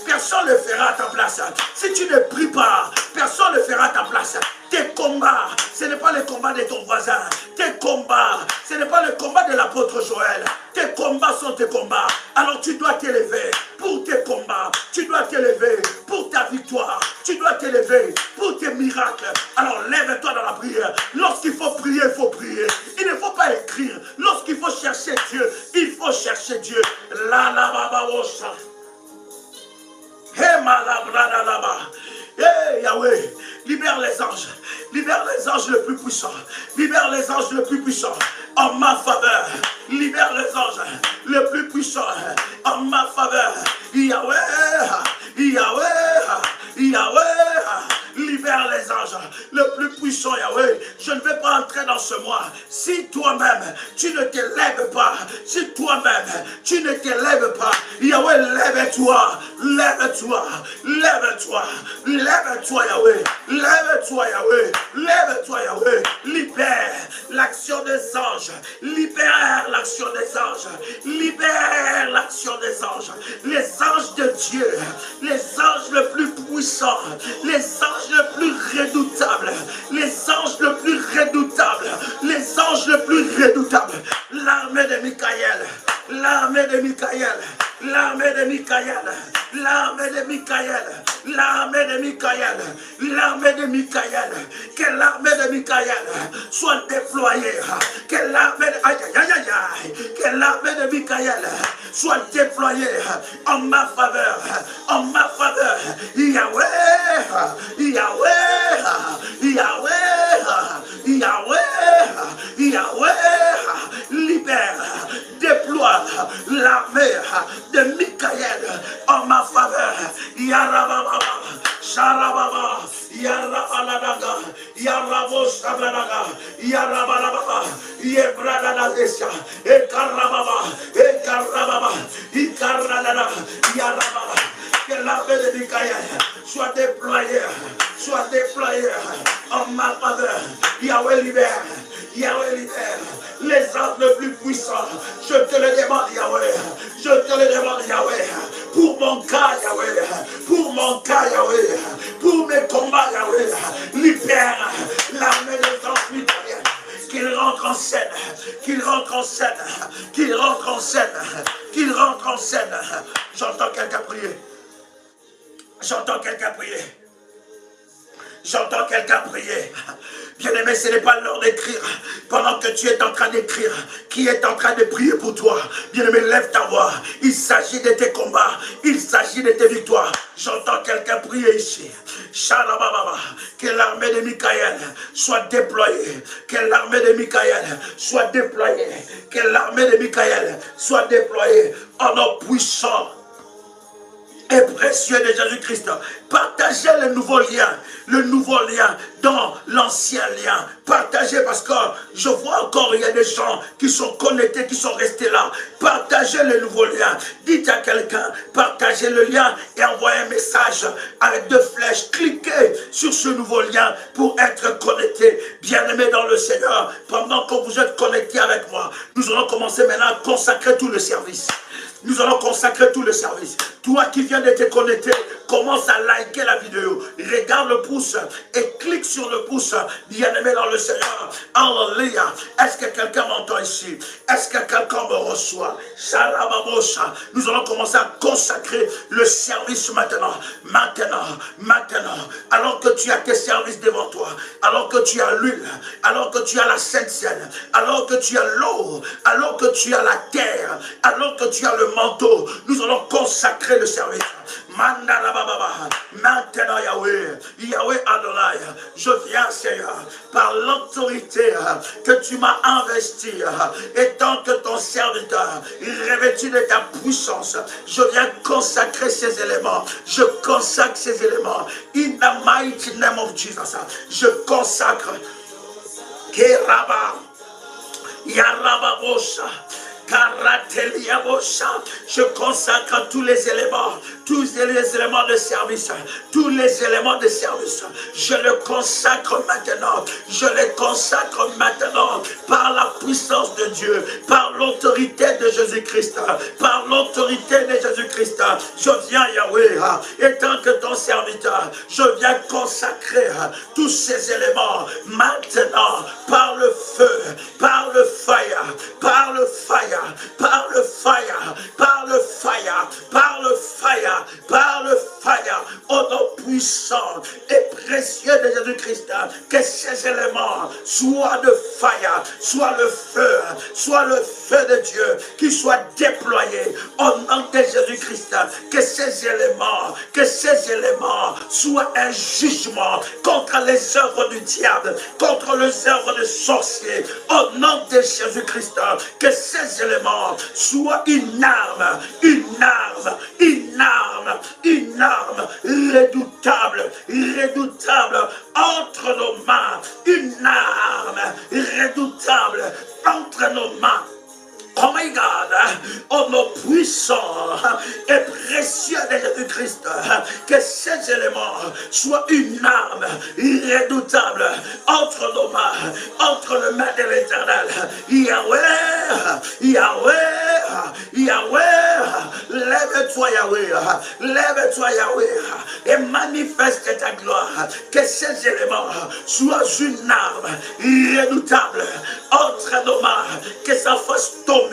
personne ne le fera à ta place. Si tu ne pries pas, personne ne le fera à ta place. Tes combats, ce n'est pas le combat de ton voisin. Tes combats, ce n'est pas le combat de l'apôtre Joël. Tes combats sont tes combats. Alors tu dois t'élever pour tes combats. Tu dois t'élever pour ta victoire. Tu dois t'élever pour tes miracles. Alors lève-toi dans la prière. Lorsqu'il faut prier, il faut prier. Il ne faut pas écrire. Lorsqu'il faut chercher Dieu, il faut chercher Dieu. La la baba osha. Hey malabrada là-bas. Hey Yahweh, libère les anges les plus puissants, libère les anges les plus puissants en ma faveur, libère les anges les plus puissants en ma faveur. Yahweh, Yahweh, Yahweh, libère les anges les plus puissants. Yahweh, je ne vais pas entrer dans ce mois si toi-même tu ne te lèves pas, si toi-même tu ne te lèves pas. Yahweh, lève-toi, lève-toi, lève-toi, lève-toi Yahweh, lève-toi Yahweh, lève-toi Yahweh, libère l'action des anges, libère l'action des anges, libère l'action des anges, les anges de Dieu, les anges les plus puissants, les anges les plus redoutables, les anges les plus redoutables, les anges les plus redoutables, l'armée de Michael, l'armée de Michael, l'armée de Michael, l'armée de Michael, l'armée de Michael, l'armée de Michael, que l'armée de Michael soit déployée, que l'armée de, que l'armée de Michael soit déployée en ma faveur, en ma faveur. Yahweh, Yahweh, Yahweh, Yahweh, Yahweh, libère, déploie l'armée de Michael en ma faveur. Yarababa, Sharababa, Yarabalaga, Yarabos Abalaga, Yarabalababa, Yebradadesha, Ekarababa, Ekarababa, Ikarada, Yarababa. Que l'armée de Michael soit déployée en ma faveur. Yahweh libère, Yahweh libère les anges les plus puissants. Je te le demande Yahweh, je te le demande Yahweh, pour mon cas Yahweh, pour mon cas Yahweh, pour mes combats Yahweh, libère l'armée des anges Michael. Qu'il rentre en scène, qu'il rentre en scène, qu'il rentre en scène, qu'il rentre en scène. J'entends quelqu'un prier. J'entends quelqu'un prier. J'entends quelqu'un prier. Bien-aimé, ce n'est pas l'heure d'écrire. Pendant que tu es en train d'écrire, qui est en train de prier pour toi? Bien-aimé, lève ta voix. Il s'agit de tes combats. Il s'agit de tes victoires. J'entends quelqu'un prier ici. Shalababa. Que l'armée de Michael soit déployée. Que l'armée de Michael soit déployée. Que l'armée de Michael soit déployée en nom puissant. et précieux de Jésus-Christ. Partagez le nouveau lien dans l'ancien lien. Partagez parce que je vois encore, il y a des gens qui sont connectés, qui sont restés là. Partagez le nouveau lien. Dites à quelqu'un, partagez le lien et envoyez un message avec 2 flèches. Cliquez sur ce nouveau lien pour être connecté. Bien-aimés dans le Seigneur, pendant que vous êtes connectés avec moi, nous allons commencer maintenant à consacrer tout le service. Nous allons consacrer tout le service. Toi qui viens de te connecter, commence à liker la vidéo. Regarde le pouce et clique sur le pouce. Bien-aimé dans le Seigneur. Alléluia. Est-ce que quelqu'un m'entend ici? Est-ce que quelqu'un me reçoit? Nous allons commencer à consacrer le service maintenant. Maintenant. Alors que tu as tes services devant toi. Alors que tu as l'huile. Alors que tu as la Sainte Seine. Alors que tu as l'eau. Alors que tu as la terre. Alors que tu as le manteau, nous allons consacrer le service. Maintenant Yahweh Adonai, je viens Seigneur, par l'autorité que tu m'as investie, et tant que ton serviteur, revêtu de ta puissance, je viens consacrer ces éléments, je consacre ces éléments, in the mighty name of Jesus, je consacre, Keraba, Yarababosha, je consacre tous les éléments de service, tous les éléments de service, je le consacre maintenant, par la puissance de Dieu, par l'autorité de Jésus-Christ, je viens Yahweh, et tant que ton serviteur, je viens consacrer tous ces éléments maintenant, par le feu, par le fire, au nom puissant et précieux de Jésus-Christ, que ces éléments soient de fire, soit le feu de Dieu qui soit déployé au nom de Jésus-Christ, que ces éléments soient un jugement contre les œuvres du diable, contre les œuvres des sorciers, au nom de Jésus-Christ, que ces éléments soient une arme redoutable entre nos mains, une arme redoutable entre nos mains. Oh my God, au nom puissant et précieux de Jésus-Christ, que ces éléments soient une arme redoutable entre nos mains, entre les mains de l'Éternel. Yahweh, lève-toi Yahweh, et manifeste ta gloire, que ces éléments soient une arme redoutable entre nos mains, que ça fasse tomber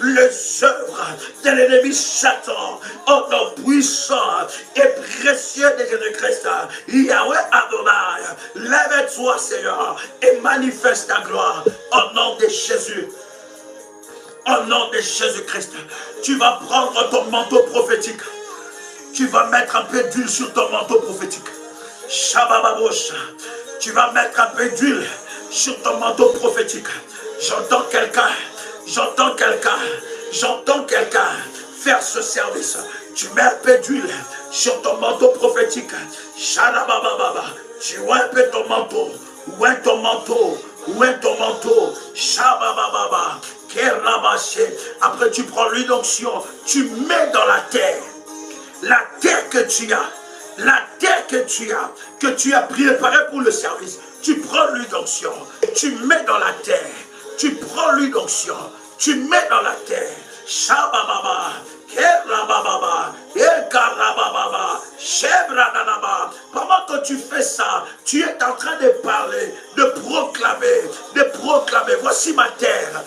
les œuvres de l'ennemi Satan, au nom puissant et précieux de Jésus-Christ. Yahweh Adonai, lève-toi Seigneur et manifeste ta gloire au nom de Jésus. Au nom de Jésus-Christ, tu vas prendre ton manteau prophétique. Tu vas mettre un peu d'huile sur ton manteau prophétique. Shabbababosh. Tu vas mettre un peu d'huile sur ton manteau prophétique. J'entends quelqu'un faire ce service. Tu mets un peu d'huile sur ton manteau prophétique. Shalabababa. Tu vois un peu ton manteau. Où est ton manteau? Shabababa. Après tu prends l'huile d'onction, tu mets dans la terre que tu as préparée pour le service. Tu prends l'huile d'onction, tu mets dans la terre, tu prends l'huile d'onction, tu mets dans la terre. Shabababa. Pendant que tu fais ça, tu es en train de parler, de proclamer, voici ma terre,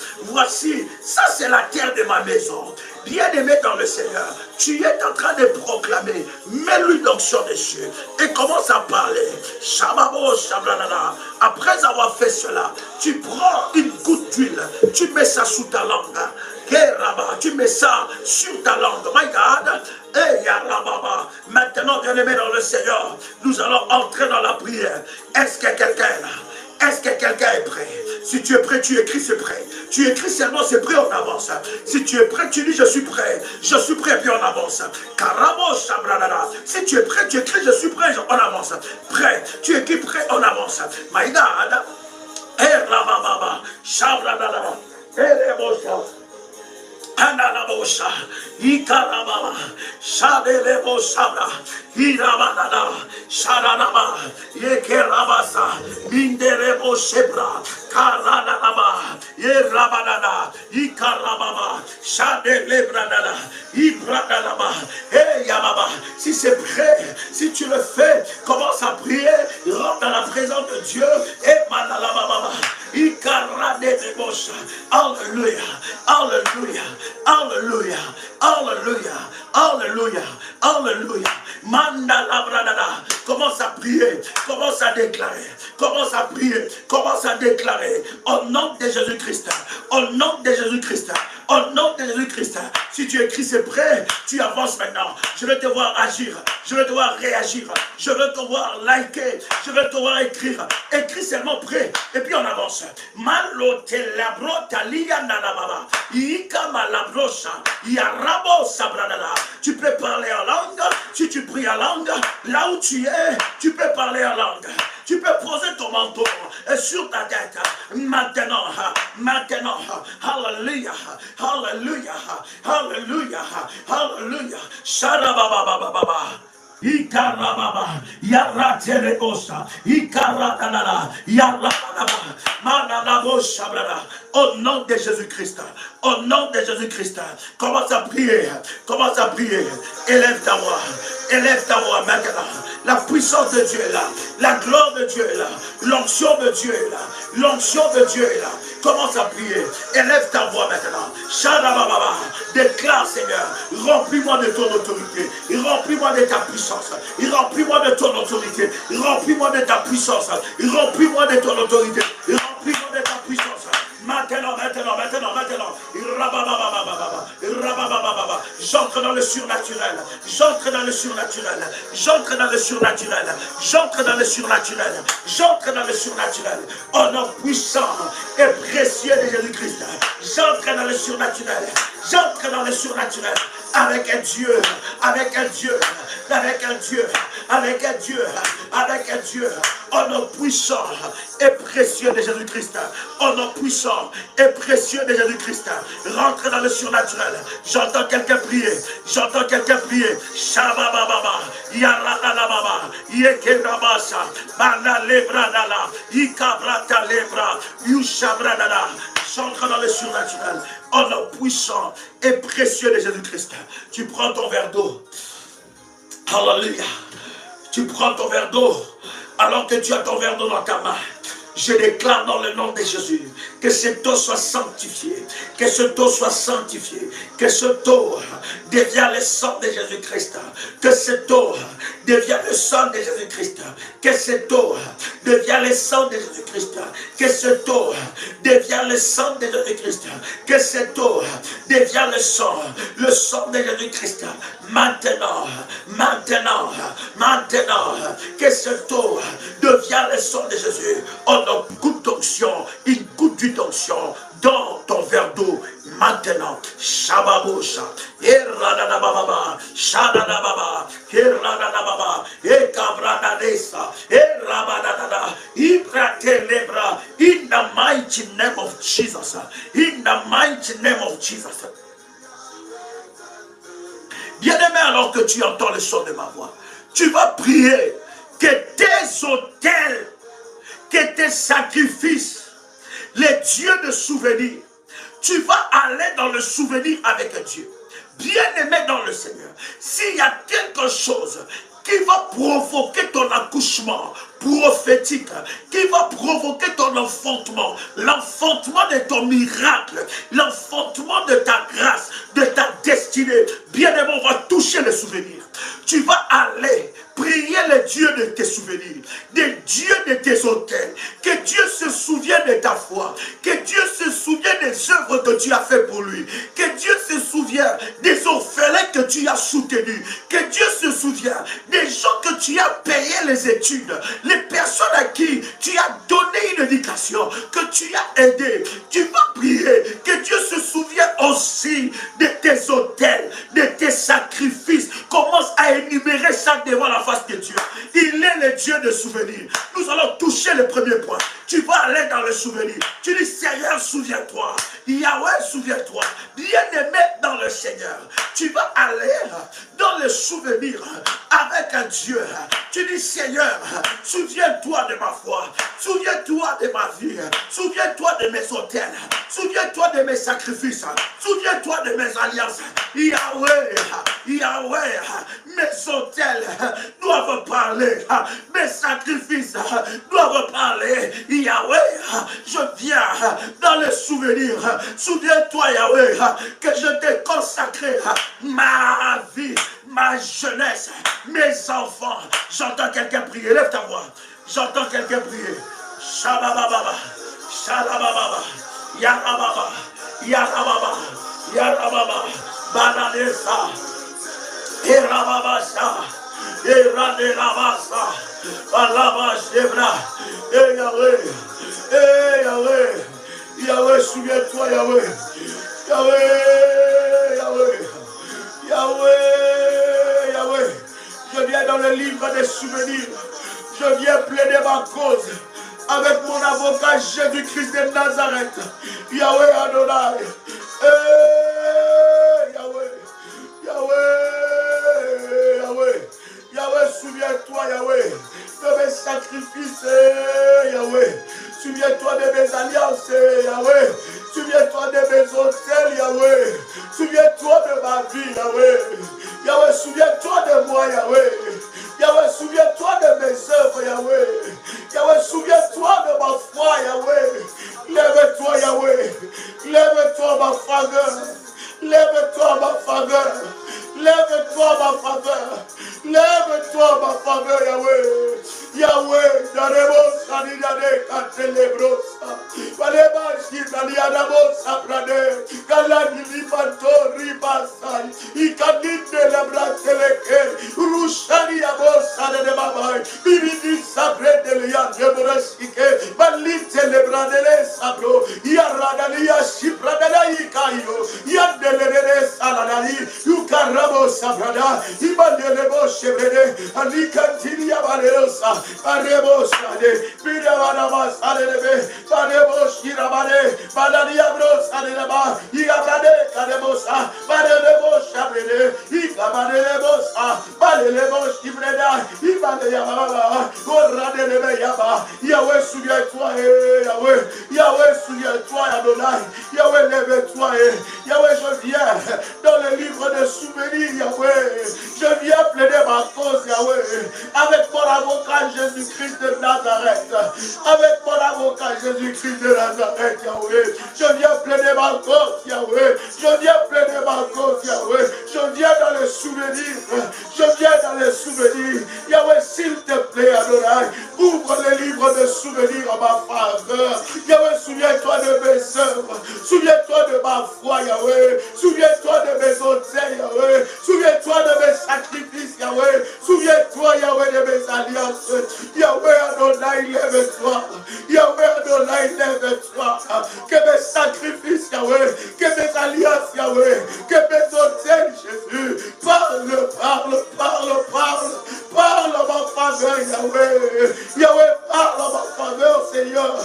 ça c'est la terre de ma maison. Bien-aimé dans le Seigneur, tu es en train de proclamer, mets l'huile d'onction dessus et commence à parler. Après avoir fait cela, tu prends une goutte d'huile, tu mets ça sous ta langue. Tu mets ça sur ta langue. My God. Maintenant, bien-aimé dans le Seigneur, nous allons entrer dans la prière. Est-ce que quelqu'un est là? Est-ce que quelqu'un est prêt? Si tu es prêt, tu écris c'est prêt. Tu écris seulement c'est prêt, on avance. Si tu es prêt, tu dis je suis prêt, puis on avance. Si tu es prêt, tu écris je suis prêt, on avance. Prêt, tu écris prêt, on avance. Maïda, Ananabosha, Ikarababa, Shadelebo Sabra, Irabanada, Shadanaba, Yekerabasa, Minderebo Shebra, Karanaba, Yerabadada, Ikarababa, Shadelebradada, Ibradadaba, Hey Yababa, si c'est prêt, si tu le fais, commence à prier, rentre dans la présence de Dieu, et Manalababa, Ikaradebosha, Alléluia, Alléluia. Alléluia, Alléluia, Alléluia, Alléluia. Manda la bradada. Commence à prier, commence à déclarer, commence à prier, commence à déclarer au nom de Jésus-Christ, au nom de Jésus-Christ, au nom de Jésus-Christ. Si tu écris c'est prêt, tu avances maintenant. Je veux te voir agir, je veux te voir réagir, je veux te voir liker, je veux te voir écrire. Écris seulement prêt et puis on avance. Malote la brota liya nanababa. Ikama la brocha. Yarabo sabradala. Tu peux parler en langue, si tu pries en langue, là où tu es, tu peux parler en langue. Tu peux poser ton manteau sur ta tête. Maintenant, maintenant, Alléluia, Alléluia, Alléluia, Alléluia. Sharababababa. Ikarababa, Yaraterebosa, Ikaradana, Yarababa, Mananabosha, au nom de Jésus-Christ, au nom de Jésus-Christ, commence à prier, élève ta voix maintenant. La puissance de Dieu est là, la gloire de Dieu est là, l'onction de Dieu est là, l'onction de Dieu est là. Commence à prier, élève ta voix maintenant. Shadababa, déclare Seigneur, remplis-moi de ton autorité, remplis-moi de ta puissance, remplis-moi de ton autorité, remplis-moi de ta puissance, remplis-moi de ton autorité, remplis-moi de ta puissance. Maintenant. J'entre dans le surnaturel. J'entre dans le surnaturel. J'entre dans le surnaturel. J'entre dans le surnaturel. J'entre dans le surnaturel. Au nom puissant et précieux de Jésus-Christ. J'entre dans le surnaturel. J'entre dans le surnaturel. Avec un Dieu. Avec un Dieu. Avec un Dieu. Avec un Dieu. Avec un Dieu. Au nom puissant et précieux de Jésus-Christ. Au nom puissant et précieux de Jésus-Christ. Rentre dans le surnaturel. J'entends quelqu'un prier. J'entends quelqu'un prier. Shabababa. Yaradalababa. Yekerabasa. Bana lebradala. Ikabrata lebra. Yushabradala. J'entre dans le surnaturel. Au nom puissant et précieux de Jésus-Christ. Tu prends ton verre d'eau. Alléluia. Tu prends ton verre d'eau. Alors que tu as ton verre d'eau dans ta main. Je déclare dans le nom de Jésus que cette eau soit sanctifiée, que cette eau soit sanctifiée, que cette eau devienne le sang de Jésus-Christ, que cette eau devienne le sang de Jésus-Christ, que cette eau devienne le sang de Jésus-Christ, que cette eau devienne le sang de Jésus-Christ, que cette eau devienne le sang de Jésus-Christ, maintenant, que cette eau devienne le sang de Jésus. On a une goutte d'onction, une goutte d'onction dans ton verre d'eau maintenant. Shababosha, Eradadababa, Shadadababa, Eradadababa, Ekabradadesa, Erabadadada, Ibratelebra, in the mighty name of Jesus. In the mighty name of Jesus. Bien-aimé, alors que tu entends le son de ma voix, tu vas prier que tes autels, que tes sacrifices, les dieux de souvenir, tu vas aller dans le souvenir avec Dieu. Bien-aimé dans le Seigneur, s'il y a quelque chose qui va provoquer ton accouchement prophétique, qui va provoquer ton enfantement, l'enfantement de ton miracle, l'enfantement de ta grâce, de ta destinée, bien-aimé, on va toucher les souvenirs. Tu vas aller prier le Dieu de tes souvenirs, le Dieu de tes autels, que Dieu se souvienne de ta foi, que Dieu se souvienne de des œuvres que tu as fait pour lui. Que Dieu se souvienne des orphelins que tu as soutenus. Que Dieu se souvienne des gens que tu as payé les études. Les personnes à qui tu as donné une éducation, que tu as aidé. Tu vas prier. Que Dieu se souvienne aussi de tes autels, de tes sacrifices. Commence à énumérer ça devant la face de Dieu. Il est le Dieu de souvenirs. Nous allons toucher le premier point. Tu vas aller dans le souvenir. Tu dis, Seigneur, souviens-toi. Yahweh, souviens-toi. Bien-aimé dans le Seigneur. Tu vas aller dans le souvenir avec un Dieu. Tu dis, Seigneur, souviens-toi de ma foi. Souviens-toi de ma vie. Souviens-toi de mes autels. Souviens-toi de mes sacrifices. Souviens-toi de mes alliances. Yahweh, Yahweh, mes autels doivent parler. Mes sacrifices doivent parler. Yahweh, je viens dans le souvenir. Souviens-toi, Yahweh, que je t'ai consacré ma vie, ma jeunesse, mes enfants. J'entends quelqu'un prier. Lève ta voix. J'entends quelqu'un prier. Shabababa, Shalababa, Yarababa, Yarababa, Yarababa, Banadesa, Erababasa, Eradelabasa, Balabashebra, Yahweh, Yahweh, Yahweh, souviens-toi, Yahweh, Yahweh, Yahweh, Yahweh, Yahweh, je viens dans le livre des souvenirs, je viens plaider ma cause avec mon avocat Jésus-Christ de Nazareth, Yahweh Adonai, Yahweh, Yahweh, Yahweh, Yahweh, souviens-toi, Yahweh, de mes sacrifices, Yahweh, souviens-toi de mes alliances, Yahweh, souviens-toi de mes hôtels, Yahweh, souviens-toi de ma vie, Yahweh, Yahweh, souviens-toi de moi, Yahweh, Yahweh, souviens-toi de mes œuvres, Yahweh, Yahweh, souviens-toi de ma foi, Yahweh, lève-toi, Yahweh, lève-toi ma faveur, lève-toi ma faveur, lève-toi ma faveur, lève-toi ma faveur, Yahweh, Yahweh, Daremos, Sanidade, Catelebrosa, Valeba, Shitaliadamos, Saprade, Galani, Lipanto, Ribasai, Icanite, Labrateleke, Rushani, Abosa, de Babai, Bibidi, Sabre, de Lian, de Borasike, Valite, Lebradele, Sabro, Yaradalia, Shipradela, Ikayo, Yandele, Saladali, Yukarabo, Sabrada, Ibandelebo, Chevrede, Alicantinia, Valerosa, Parebo Sade, Pidavana Sadebe, Parebo Shirabade, Badadia Bros Adeba, Yabade, Kadebosa, Badebo Shabrede, Ikabadelebosa, Badelebo Shibreda, Ibadeyaba, Oradebe Yaba, Yahweh, souviens-toi, Yahweh, Yahweh, souviens-toi, Adonai, Yahweh, lève-toi, Yahweh, je viens dans le livre de souvenirs, Yahweh, je viens plaider ma cause, Yahweh, avec mon avocat Jésus-Christ de Nazareth, avec mon avocat Jésus-Christ de Nazareth, Yahweh, je viens plaider ma cause, Yahweh, je viens plaider ma cause, Yahweh, je viens dans les souvenirs, je viens dans les souvenirs, Yahweh, s'il te plaît, Adonai, ouvre les livres de souvenirs en ma faveur, Yahweh, souviens-toi de mes œuvres, souviens-toi de ma foi, Yahweh, souviens-toi de mes autels, Yahweh, souviens-toi de mes sacrifices, Yahweh, souviens-toi, Yahweh, de mes alliances, Yahweh Adonai, lève-toi, Yahweh Adonai, lève-toi, que mes sacrifices, Yahweh, que mes alliances, Yahweh, que mes autels, Jésus, parle, parle, parle, parle, parle en ma faveur, Yahweh, Yahweh, parle en ma faveur, Seigneur,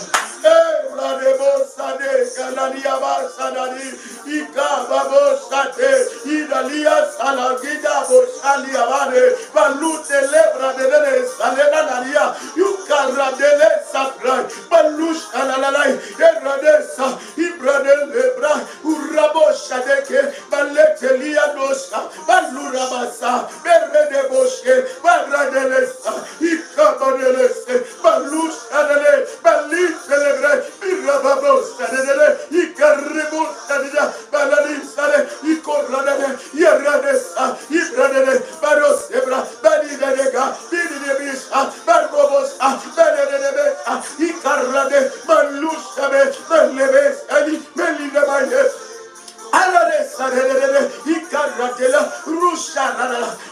Bradebo Sade, Kananiaba Sadani, Ika Babo Sate, Idalia Salagida Boshali Abade, Balute Lebra de Salena Naria, Yukara de Saprai, Balush Alalai, Eradesa, Ibrade Lebra, Urabo Shadeke, Balete Liadosa, Balurabasa, Berede Boshe, Baradelesa, Ika Badelese, Balush Adele, Balit Celebre, Irababos, Adele, Ikaribus, Adida, Baladi Sale, Ikoradele, Yeradesa, Ibradele, Baros Ebra, Badidega, Bidibisa, Barbobosa, Badede,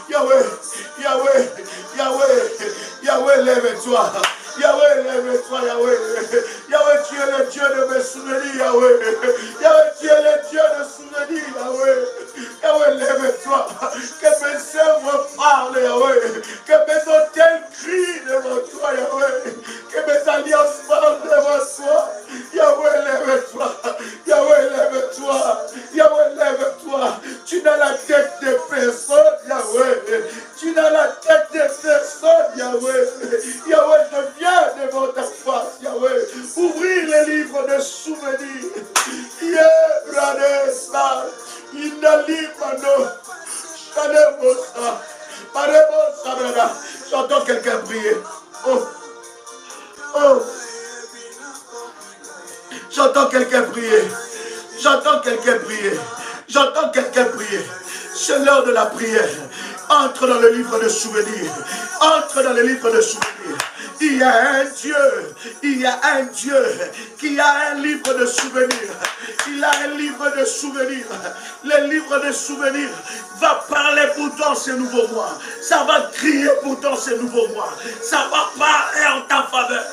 Yahweh, Yahweh, Yahweh, Yahweh, lève-toi. Yahweh, lève-toi, Yahweh. Yahweh, tu es le Dieu de mes souvenirs, Yahweh. Yahweh, tu es le Dieu de souvenirs, Yahweh. Yahweh, lève-toi. Que mes œuvres parlent, Yahweh. Que mes hôtels crient devant toi, Yahweh. Que mes alliances parlent devant toi. Yahweh, lève-toi. Yahweh, lève-toi. Yahweh, lève-toi. Tu n'as la tête de personne, Yahweh. Tu n'as la tête de personne, Yahweh. Yahweh, je viens devant ta face, Yahweh. Ouvrir les livres de souvenirs. Yebranesa. Inalimano. Shanemosa. Maremosa, brada. J'entends quelqu'un prier. Oh. Oh. J'entends quelqu'un prier. J'entends quelqu'un prier. J'entends quelqu'un prier. C'est l'heure de la prière. Entre dans le livre de souvenirs. Entre dans le livre de souvenirs. Il y a un Dieu. Il y a un Dieu qui a un livre de souvenirs. Il a un livre de souvenirs. Le livre de souvenirs va parler pour toi ce nouveau mois. Ça va crier pour toi ce nouveau mois. Ça va parler en ta faveur.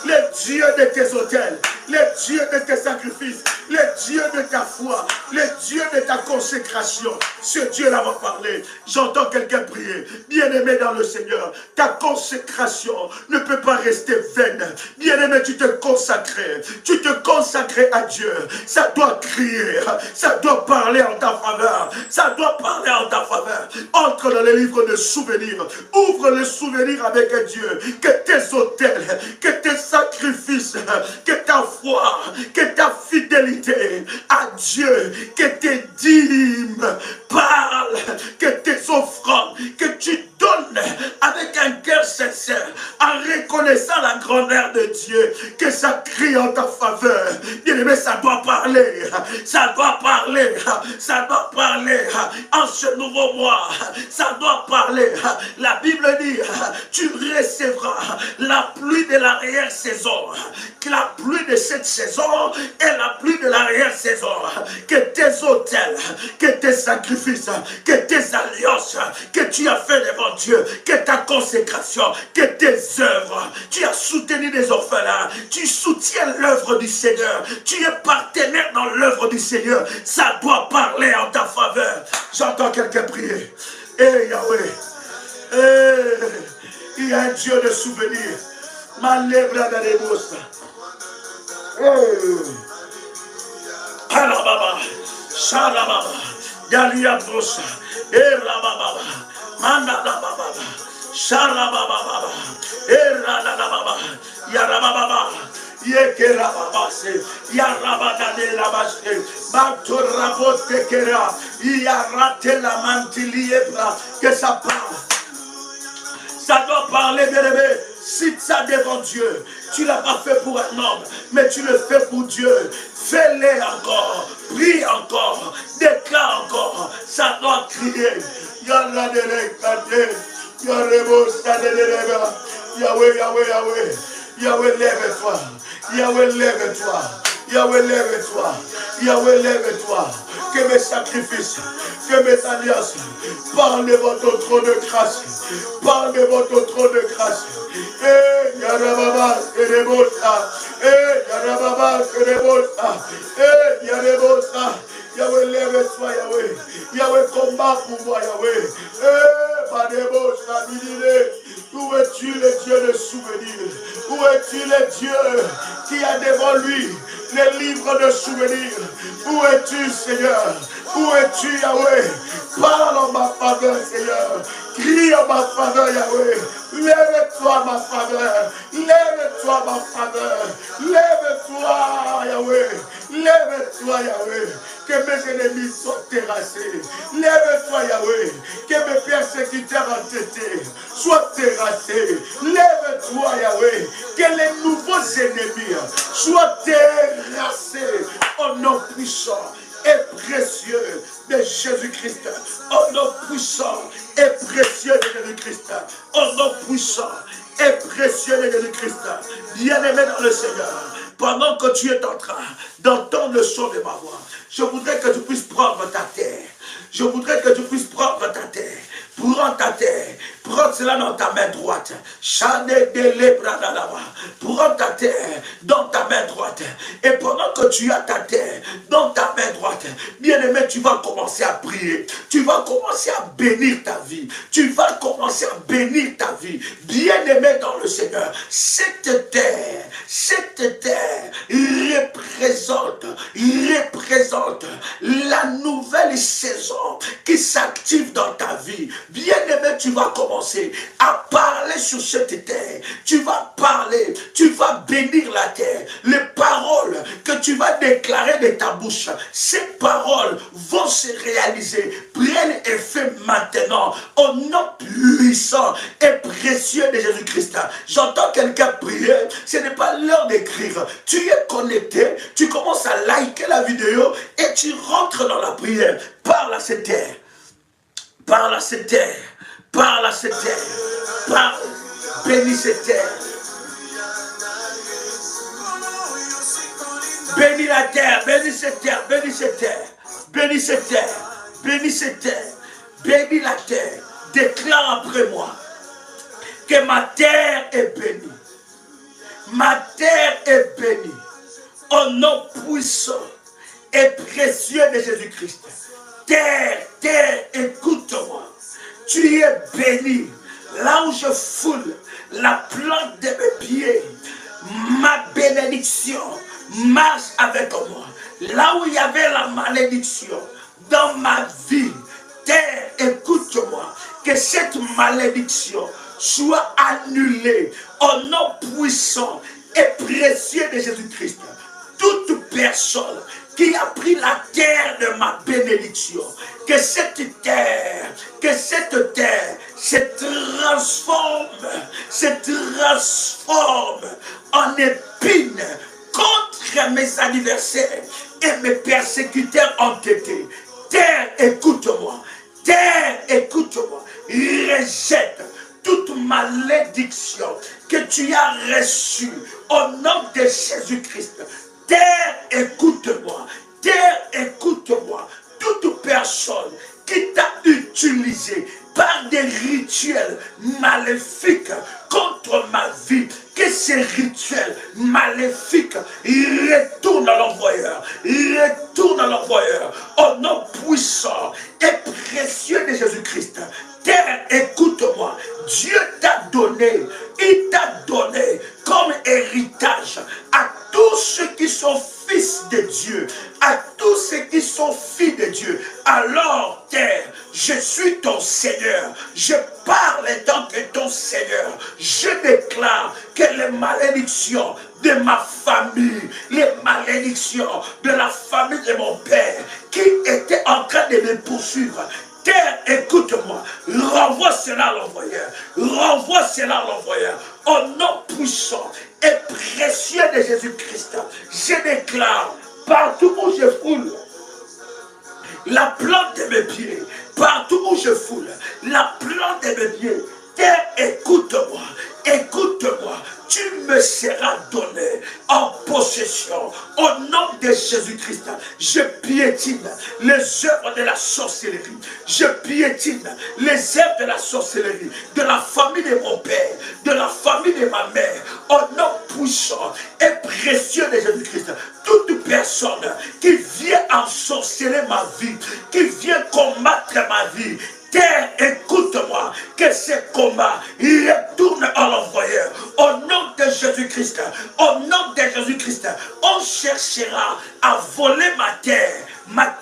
Le Dieu de tes autels, le Dieu de tes sacrifices, le Dieu de ta foi, le Dieu de ta consécration. Ce Dieu-là va parler. J'entends quelqu'un prier. Bien-aimé dans le Seigneur, ta consécration ne peut pas rester vaine. Bien-aimé, tu te consacrais. Tu te consacrais à Dieu. Ça doit crier. Ça doit parler en ta faveur. Ça doit parler en ta faveur. Entre dans les livres de souvenirs. Ouvre les souvenirs avec Dieu. Que tes autels, que tes sacrifices, que ta foi, que ta fidélité à Dieu, que tes dîmes parlent, que tes offrandes, que tu donnes avec un cœur sincère, en reconnaissant la grandeur de Dieu, que ça crie en ta faveur. Bien-aimé, ça doit parler, ça doit parler, ça doit parler en ce nouveau mois, ça doit parler. La Bible dit, tu recevras la pluie de l'arrière-saison, que la pluie de cette saison est la pluie de l'arrière-saison, que tes autels, que tes sacrifices, que tes alliances, que tu as fait devant Dieu, que ta consécration, que tes œuvres, tu as soutenu des orphelins, tu soutiens l'œuvre du Seigneur, tu es partenaire dans l'œuvre du Seigneur, ça doit parler en ta faveur. J'entends quelqu'un prier. Eh Yahweh, il y a un Dieu de souvenirs. Malebra d'Aremosa. Alababa, Sharababa, Yalia Brosa, Erababa, Mandalababa, Sharababa, Erababa, Yarababa, Yekerababa, Yarabada de la Basse, Maturabote Kera, Yarate la Mantiliebra, que ça parle. Ça doit parler, bien-aimé. Cite ça devant Dieu. Tu ne l'as pas fait pour un homme, mais tu le fais pour Dieu. Fais-le encore. Prie encore. Déclare encore. Ça doit crier. Yahweh, Yahweh, Yahweh. Yahweh, lève-toi. Yahweh, lève-toi. Yahweh, lève-toi. Yahweh, lève-toi. Que mes sacrifices, que mes alliances parlent devant ton trône de grâce. Parle devant ton trône de grâce. Eh, Yarababa, Kerebosa. Eh, Yarababa, Kerebosa. Eh, Yarebosa. Yahweh, lève-toi, Yahweh. Yahweh, combat pour moi, Yahweh. Eh, Badebosa, Bidile. Où es-tu le Dieu de souvenirs? Où es-tu le Dieu qui a devant lui les livres de souvenirs? Où es-tu, Seigneur? Où es-tu, Yahweh? Parle en ma faveur, Seigneur. Crie en ma faveur, Yahweh. Lève-toi, ma faveur. Lève-toi, ma faveur. Lève-toi, Yahweh. Lève-toi, Yahweh. Que mes ennemis soient terrassés. Lève-toi, Yahweh. Que mes persécuteurs entêtés soient terrassés. Lève-toi, Yahweh. Que les nouveaux ennemis soient terrassés. Au nom puissant et précieux de Jésus-Christ. Au nom puissant et précieux de Jésus-Christ. Au nom puissant et précieux de Jésus-Christ. Bien-aimé dans le Seigneur, pendant que tu es en train d'entendre le son de ma voix, je voudrais que tu puisses prendre ta terre. Je voudrais que tu puisses prendre ta terre. Prends ta terre. Prends cela dans ta main droite. Prends ta terre dans ta main droite. Et pendant que tu as ta terre dans ta main droite, bien-aimé, tu vas commencer à prier. Tu vas commencer à bénir ta vie. Tu vas commencer à bénir ta vie. Bien-aimé dans le Seigneur, cette terre représente la nouvelle saison qui s'active dans ta vie. Bien-aimé, tu vas commencer à parler sur cette terre. Tu vas parler, tu vas bénir la terre. Les paroles que tu vas déclarer de ta bouche, ces paroles vont se réaliser. Prennent effet maintenant au nom puissant et précieux de Jésus-Christ. J'entends quelqu'un prier, ce n'est pas l'heure d'écrire. Tu es connecté, tu commences à liker la vidéo et tu rentres dans la prière. Parle à cette terre. Parle à cette terre. Parle à cette terre. Parle. Bénis cette terre. Bénis la terre. Bénis cette terre. Bénis cette terre. Bénis cette terre. Bénis cette terre. Bénis la terre. Déclare après moi que ma terre est bénie. Ma terre est bénie. Au nom puissant et précieux de Jésus-Christ. Terre, terre, écoute-moi. Tu es béni. Là où je foule la plante de mes pieds, ma bénédiction marche avec moi. Là où il y avait la malédiction dans ma vie, terre, écoute-moi. Que cette malédiction soit annulée au nom puissant et précieux de Jésus-Christ. Toute personne qui a pris la terre de ma bénédiction, que cette terre se transforme en épine contre mes adversaires et mes persécuteurs entêtés. Terre, écoute-moi. Terre, écoute-moi. Rejette toute malédiction que tu as reçue au nom de Jésus-Christ. Terre, écoute-moi. Terre, écoute-moi. Toute personne qui t'a utilisé par des rituels maléfiques contre ma vie, que ces rituels maléfiques retournent à l'envoyeur. Retournent à l'envoyeur. Au nom puissant et précieux de Jésus-Christ. Terre, écoute-moi. Dieu t'a donné, il t'a donné comme héritage à tous ceux qui sont fils de Dieu, à tous ceux qui sont filles de Dieu. Alors, terre, je suis ton Seigneur. Je parle en tant que ton Seigneur. Je déclare que les malédictions de ma famille, les malédictions de la famille de mon père, qui étaient en train de me poursuivre, terre, écoute-moi, renvoie cela à l'envoyeur, renvoie cela à l'envoyeur, au nom puissant et précieux de Jésus-Christ. Je déclare, partout où je foule la plante de mes pieds, partout où je foule la plante de mes pieds, terre, écoute-moi, écoute-moi. Tu me seras donné en possession au nom de Jésus-Christ. Je piétine les œuvres de la sorcellerie. Je piétine les œuvres de la sorcellerie, de la famille de mon père, de la famille de ma mère, au nom puissant et précieux de Jésus-Christ. Toute personne qui vient ensorceler ma vie, qui vient combattre ma vie, terre, écoute-moi, que ces combats retournent à l'envoyeur. Au nom de Jésus-Christ, au nom de Jésus-Christ, on cherchera à voler ma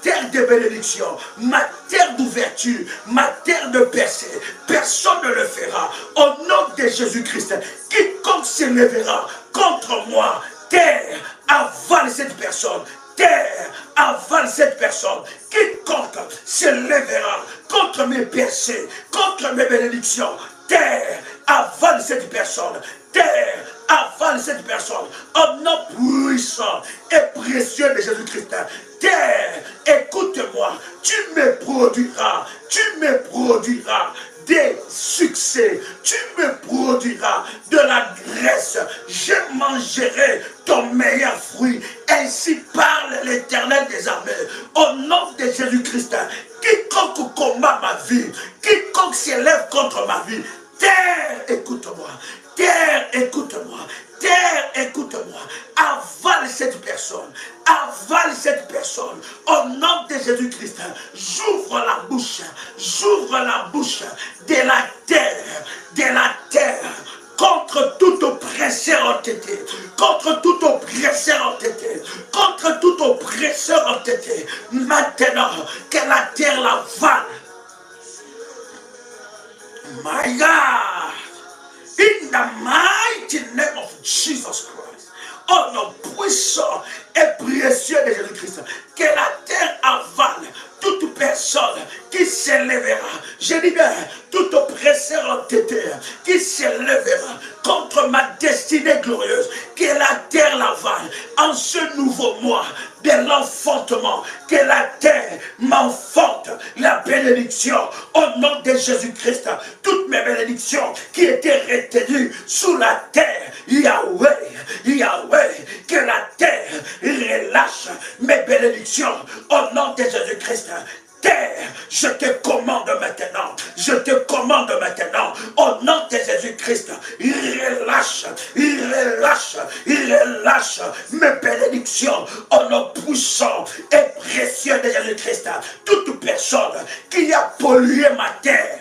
terre de bénédiction, ma terre d'ouverture, ma terre de percée. Personne ne le fera. Au nom de Jésus-Christ, quiconque se lèvera contre moi, terre, avale cette personne. Terre, avale cette personne. Quiconque se lèvera contre mes percées, contre mes bénédictions, terre, avale cette personne. Terre, avale cette personne. Au nom puissant et précieux de Jésus-Christ. Terre, écoute-moi. Tu me produiras des succès. Tu me produiras de la graisse. Je mangerai ton meilleur fruit. Ainsi parle l'Éternel des armées. Au nom de Jésus-Christ, quiconque combat ma vie, quiconque s'élève contre ma vie, terre, écoute-moi. Terre, écoute-moi. Terre, écoute-moi. Avale cette personne. Avale cette personne. Au nom de Jésus-Christ, j'ouvre la bouche. J'ouvre la bouche de la terre. De la terre. Contre tout oppresseur entêté, contre tout oppresseur entêté, contre tout oppresseur entêté. Maintenant, que la terre l'avale. My God. In the mighty name of Jesus Christ. Oh, nom puissant et précieux de Jésus-Christ. Que la terre avale toute personne qui s'élèvera. Je dis bien, tout oppresseur entêté qui s'élèvera contre ma destinée glorieuse. Que la terre l'avale en ce nouveau mois de l'enfantement. Que la terre m'enfante la bénédiction au nom de Jésus-Christ. Toutes mes bénédictions qui étaient retenues sous la terre, Yahweh, Yahweh, que la terre relâche mes bénédictions au nom de Jésus-Christ. Terre, je te commande maintenant, je te commande maintenant, au nom de Jésus-Christ, relâche, relâche, relâche mes bénédictions, au nom puissant et précieux de Jésus-Christ. Toute personne qui a pollué ma terre,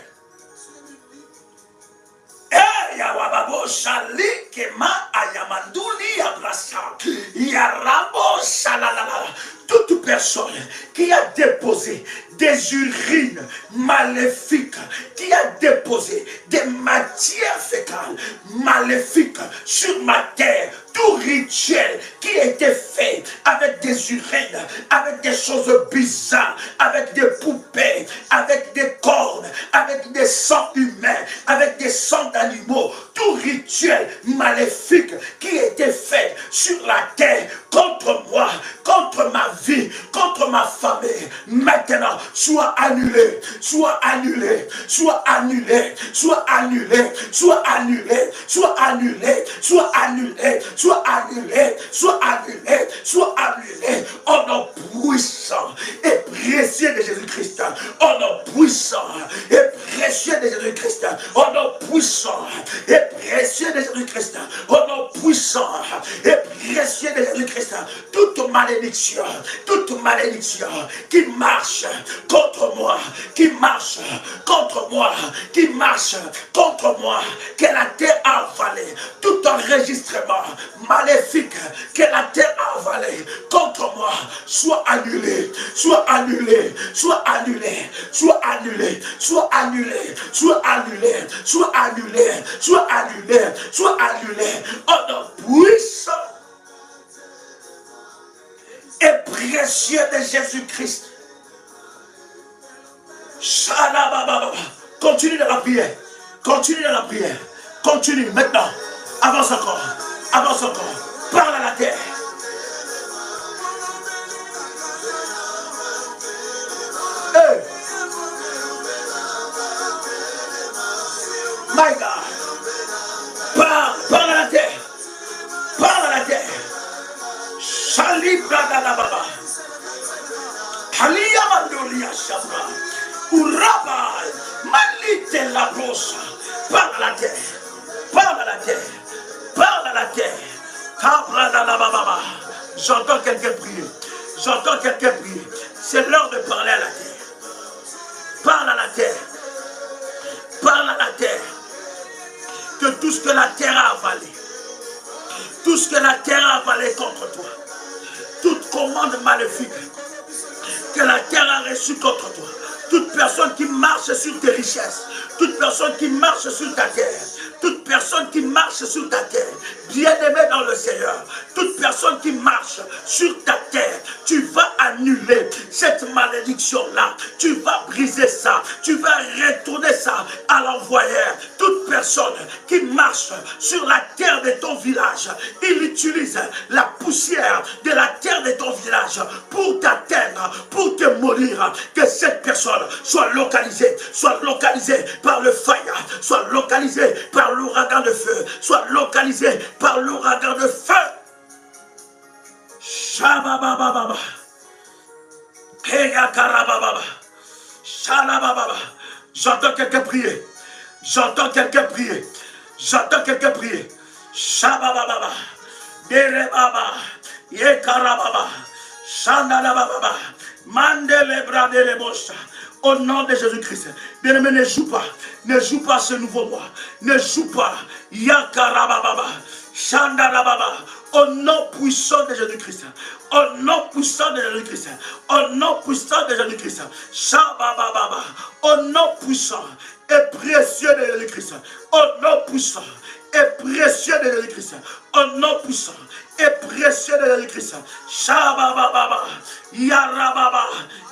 toute personne qui a déposé des urines maléfiques, qui a déposé des matières fécales maléfiques sur ma terre, tout rituel qui a été fait avec des urines, avec des choses bizarres, avec des poupées, avec des cornes, avec des sangs humains, avec des sangs d'animaux, tout rituel maléfique qui a été fait sur la terre contre moi, contre ma vie, contre ma famille, maintenant soit annulé, soit annulé, soit annulé, soit annulé, soit annulé, soit annulé, soit annulé, soit annulé, soit annulé, soit annulé, au nom puissant et précieux de Jésus-Christ, au nom puissant et précieux de Jésus-Christ, au nom puissant et précieux de Jésus-Christ, au nom puissant et précieux de Jésus-Christ, toute malédiction qui marche contre moi, qui marche contre moi, qui marche contre moi, que la terre a avalé, tout enregistrement maléfique que la terre a avalé contre moi, soit annulé, soit annulé, soit annulé, soit annulé, soit annulé, soit annulé, soit annulé, soit annulé, soit annulé, au nom puissant et précieux de Jésus-Christ. Continue dans la prière. Continue dans la prière. Continue maintenant. Avance encore. Avance encore. Parle à la terre. Hey. My God. Parle à la terre. Parle à la terre. Shalibra Baba. Kalia Mandolia Shabra. Uraba. Malite la brosa. Parle à la terre. Parle à la terre. Parle à la terre. Kabra da la Baba. J'entends quelqu'un prier. J'entends quelqu'un prier. C'est l'heure de parler à la terre. Parle à la terre. Parle à la terre. Que tout ce que la terre a avalé, tout ce que la terre a avalé contre toi, toute commande maléfique que la terre a reçue contre toi, toute personne qui marche sur tes richesses, toute personne qui marche sur ta terre, toute personne qui marche sur ta terre, bien-aimé dans le Seigneur, toute personne qui marche sur ta terre, tu vas annuler cette malédiction-là, tu vas briser ça, tu vas retourner ça à l'envoyeur. Toute personne qui marche sur la terre de ton village, il utilise la poussière de la terre de ton village pour t'atteindre, pour te mourir. Que cette personne soit localisée par le fire, soit localisée par l'ouragan de feu, soit localisée par l'ouragan de feu. Shababababa. Heyakarabababa. Shalabababa. J'entends quelqu'un prier. J'entends quelqu'un prier. J'entends quelqu'un prier. Shababababa. Derebaba. Yekarababa. Shandalababa. Mandele bradele bosha. Au nom de Jésus-Christ. Bien-aimé, ne joue pas. Ne joue pas ce nouveau mois. Ne joue pas. Yakarababa. Shandalababa. Au nom puissant de Jésus-Christ. Au nom puissant de Jésus-Christ. Au nom puissant de Jésus-Christ. Shabababa. Au nom puissant et précieux de Jésus-Christ. Au nom puissant et précieux de Jésus-Christ. Au nom puissant et précieux de Jésus-Christ. Shabababa. Yarababa.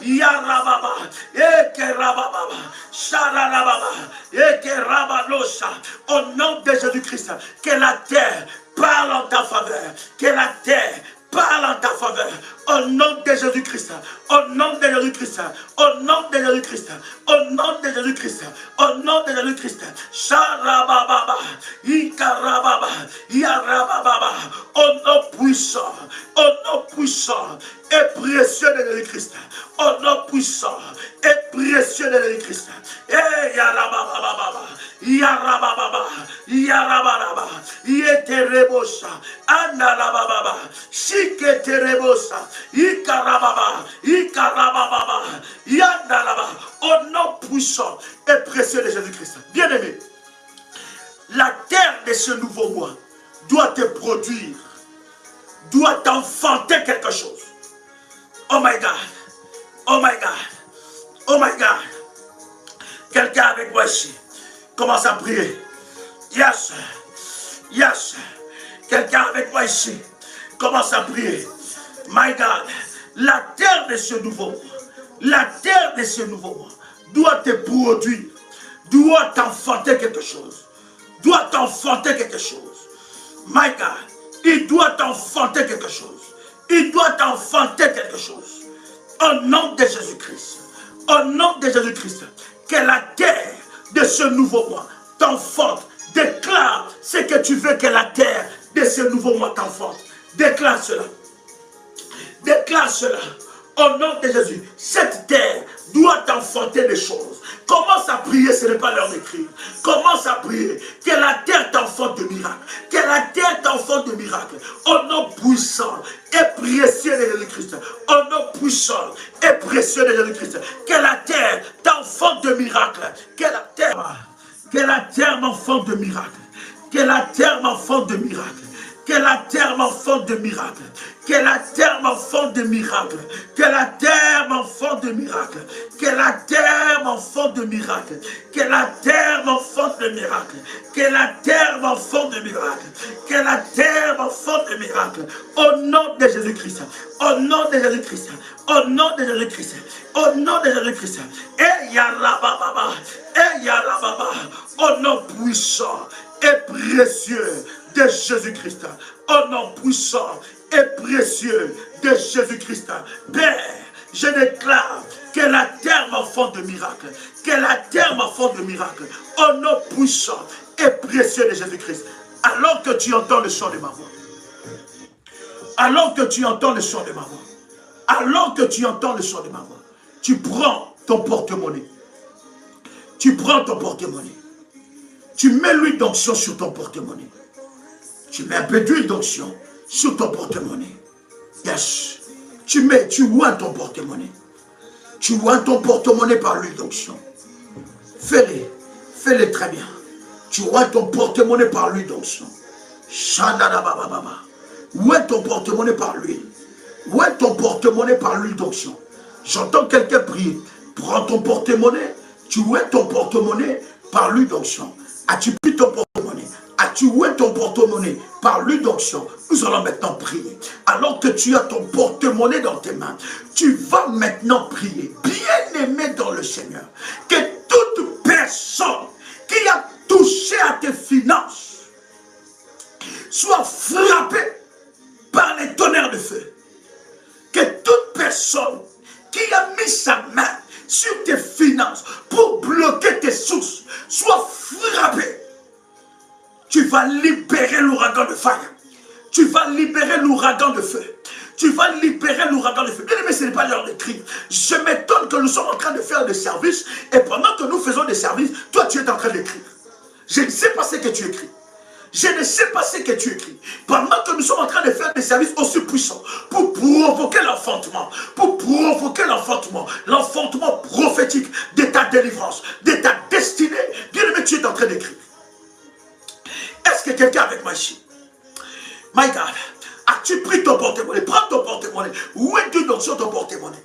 Yarababa. Ekerababa. Sharababa. Ekerabalosha. Au nom de Jésus-Christ. Que la terre parle en ta faveur. Que la terre parle en ta faveur. Au nom de Jésus-Christ. Au nom de Jésus-Christ. Au nom de Jésus-Christ. Au nom de Jésus-Christ. Au nom de Jésus-Christ. Sharababa. Ikarababa. Yarababa. Au nom puissant. Au nom puissant et précieux de Jésus-Christ. Au nom puissant et précieux de Jésus-Christ. Eh, Yarababa. Yarababa. Yarababa. Yeterebosa. Andalababa. Shiketerebosa. Ikarababa. Ikarababa. Yandalaba. Au nom puissant et précieux de Jésus-Christ. Bien-aimé, la terre de ce nouveau mois doit te produire, doit t'enfanter quelque chose. Oh my God. Oh my God. Oh my God. Quelqu'un avec moi ici commence à prier. Yes. Yes. Quelqu'un avec moi ici commence à prier. My God. La terre de ce nouveau mois, la terre de ce nouveau mois doit te produire, doit t'enfanter quelque chose. Doit t'enfanter quelque chose. My God. Il doit t'enfanter quelque chose. Il doit t'enfanter quelque chose. Au nom de Jésus-Christ. Au nom de Jésus-Christ. Que la terre de ce nouveau mois t'enfante. Déclare ce que tu veux que la terre de ce nouveau mois t'enfante. Déclare cela. Déclare cela. Au nom de Jésus, cette terre doit t'enfanter des choses. Commence à prier, ce n'est pas l'heure d'écrire. Commence à prier. Que la terre t'enfante de miracles. Que la terre t'enfante de miracles. Au nom puissant et précieux de Jésus-Christ. Au nom puissant et précieux de Jésus-Christ. Que la terre t'enfante de miracles. Que la terre m'enfante de miracles. Que la terre m'enfante de miracles. Que la terre m'enfante de miracles. Que la terre m'enfante de miracles. Que la terre m'enfante de miracles. Que la terre m'enfante de miracles. Que la terre m'enfante de miracles. Que la terre m'enfante de miracles. Que la terre m'enfante de miracles. Au nom de Jésus-Christ. Au nom de Jésus-Christ. Au nom de Jésus-Christ. Au nom de Jésus-Christ. Et Yarababa. Et Yarababa. Au nom puissant et précieux de Jésus-Christ. Au nom puissant et précieux de Jésus-Christ. Père, je déclare que la terre m'enfante de miracles. Que la terre m'enfante de miracles. Au nom puissant et précieux de Jésus-Christ. Alors que tu entends le son de ma voix. Alors que tu entends le son de ma voix. Alors que tu entends le son de ma voix. Tu prends ton porte-monnaie. Tu prends ton porte-monnaie. Tu mets l'huile d'onction sur ton porte-monnaie. Tu mets un peu d'huile d'onction sur ton porte-monnaie. Yes. Tu oins ton porte-monnaie. Tu oins ton porte-monnaie par l'huile d'onction. Fais-le très bien. Tu oins ton porte-monnaie par l'huile d'onction. Shandadabababa. Oins ton porte-monnaie par l'huile. Oins ton porte-monnaie par l'huile d'onction. J'entends quelqu'un prier. Prends ton porte-monnaie. Tu oins ton porte-monnaie par l'huile d'onction. As-tu pris ton porte-monnaie?
As-tu oué ton porte-monnaie? Par l'onction, nous allons maintenant prier. Alors que tu as ton porte-monnaie dans tes mains, tu vas maintenant prier. Bien-aimé dans le Seigneur, que toute personne qui a touché à tes finances soit frappée par les tonnerres de feu. Que toute personne qui a mis sa main sur tes finances pour bloquer tes sources soit frappée. Tu vas libérer l'ouragan de fire. Tu vas libérer l'ouragan de feu. Tu vas libérer l'ouragan de feu. Bien aimé, ce n'est pas l'heure de crier. Je m'étonne que nous sommes en train de faire des services et pendant que nous faisons des services, toi tu es en train d'écrire. Je ne sais pas ce que tu écris. Je ne sais pas ce que tu écris. Pendant que nous sommes en train de faire des services aussi puissants pour provoquer l'enfantement, l'enfantement prophétique de ta délivrance, de ta destinée. Bien aimé, tu es en train d'écrire. Est-ce que quelqu'un avec moi ici? My God, as-tu pris ton porte-monnaie? Prends ton porte-monnaie. Où es-tu donc sur ton porte-monnaie?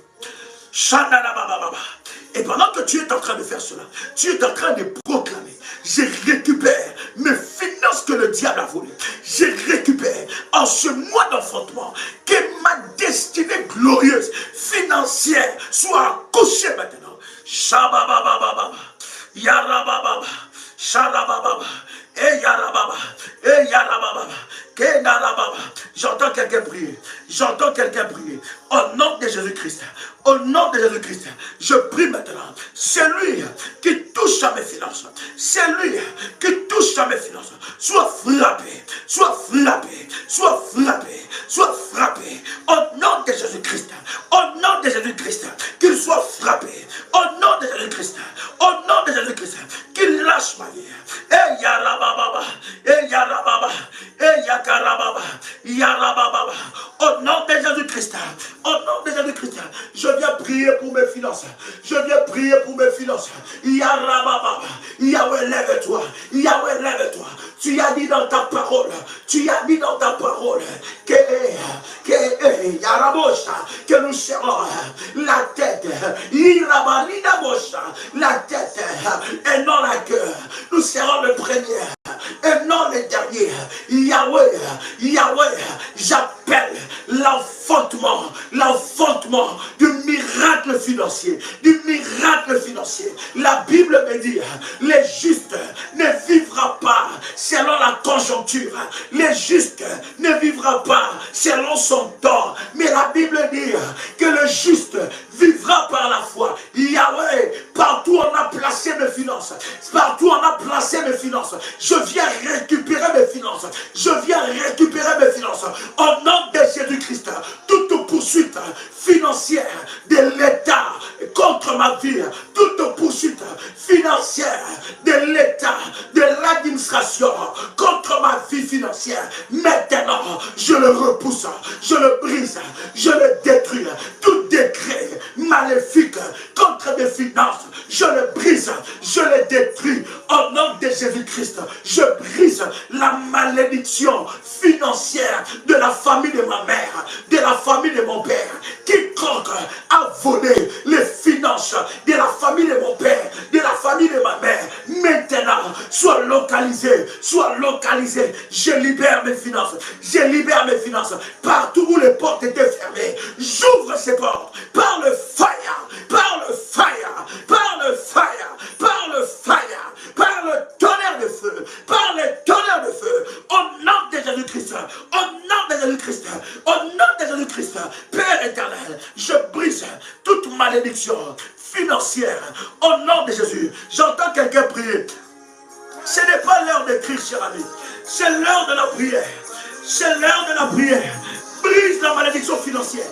Et pendant que tu es en train de faire cela, tu es en train de proclamer: je récupère mes finances que le diable a volées. Je récupère en ce mois d'enfantement que ma destinée glorieuse financière soit accouchée maintenant. Shababababa, yarabababa, sharabababa, et yarababa, et yarababa. J'entends quelqu'un prier. J'entends quelqu'un prier. Au nom de Jésus-Christ. Au nom de Jésus-Christ. Je prie maintenant. Celui qui touche à mes finances. Celui qui touche à mes finances. Soit frappé. Soit frappé. Soit frappé. Soit frappé. Au nom de Jésus-Christ. Au nom de Jésus-Christ. Qu'il soit frappé. Au nom de Jésus-Christ. Au nom de Jésus-Christ. Qu'il lâche ma vie. Et yarababa. Et yarababa. Et yakarababa. Yarababa. Au nom de Jésus-Christ. Au nom de Jésus-Christ. Je viens prier pour mes finances. Je viens prier pour mes finances. Yarababa. Yahweh, lève-toi. Yahweh, lève-toi. Tu as dit dans ta parole. Tu as dit dans ta parole que nous serons la tête. La tête et non la queue. Nous serons le premier et non le dernier. Yahweh, Yahweh, j'appelle l'enfantement du miracle financier, La Bible me dit, les justes ne vivra pas selon la conjoncture, les justes ne vivra pas selon son temps, mais la Bible dit que le juste vivra par la foi. Yahweh, partout on a placé mes finances, je viens récupérer mes finances, au nom de Jésus-Christ. Toute poursuite financière de l'État contre ma vie, toute poursuite financière de l'État, de l'administration contre ma vie financière, maintenant je le repousse, je le brise, je le détruis. Tout décret maléfique contre mes finances, je le brise, je le détruis au nom de Jésus-Christ. Je brise la malédiction financière de la famille de ma mère, de la famille de mon père. Quiconque a volé les finances de la famille de mon père, de la famille de ma mère, maintenant soit localisé. Je libère mes finances. Partout où les portes étaient fermées, j'ouvre ces portes par le fire, par le tonnerre de feu, au nom de Jésus-Christ, Père éternel, je brise toute malédiction financière au nom de Jésus. J'entends quelqu'un prier. Ce n'est pas l'heure d'écrire, cher ami, c'est l'heure de la prière. Brise la malédiction financière,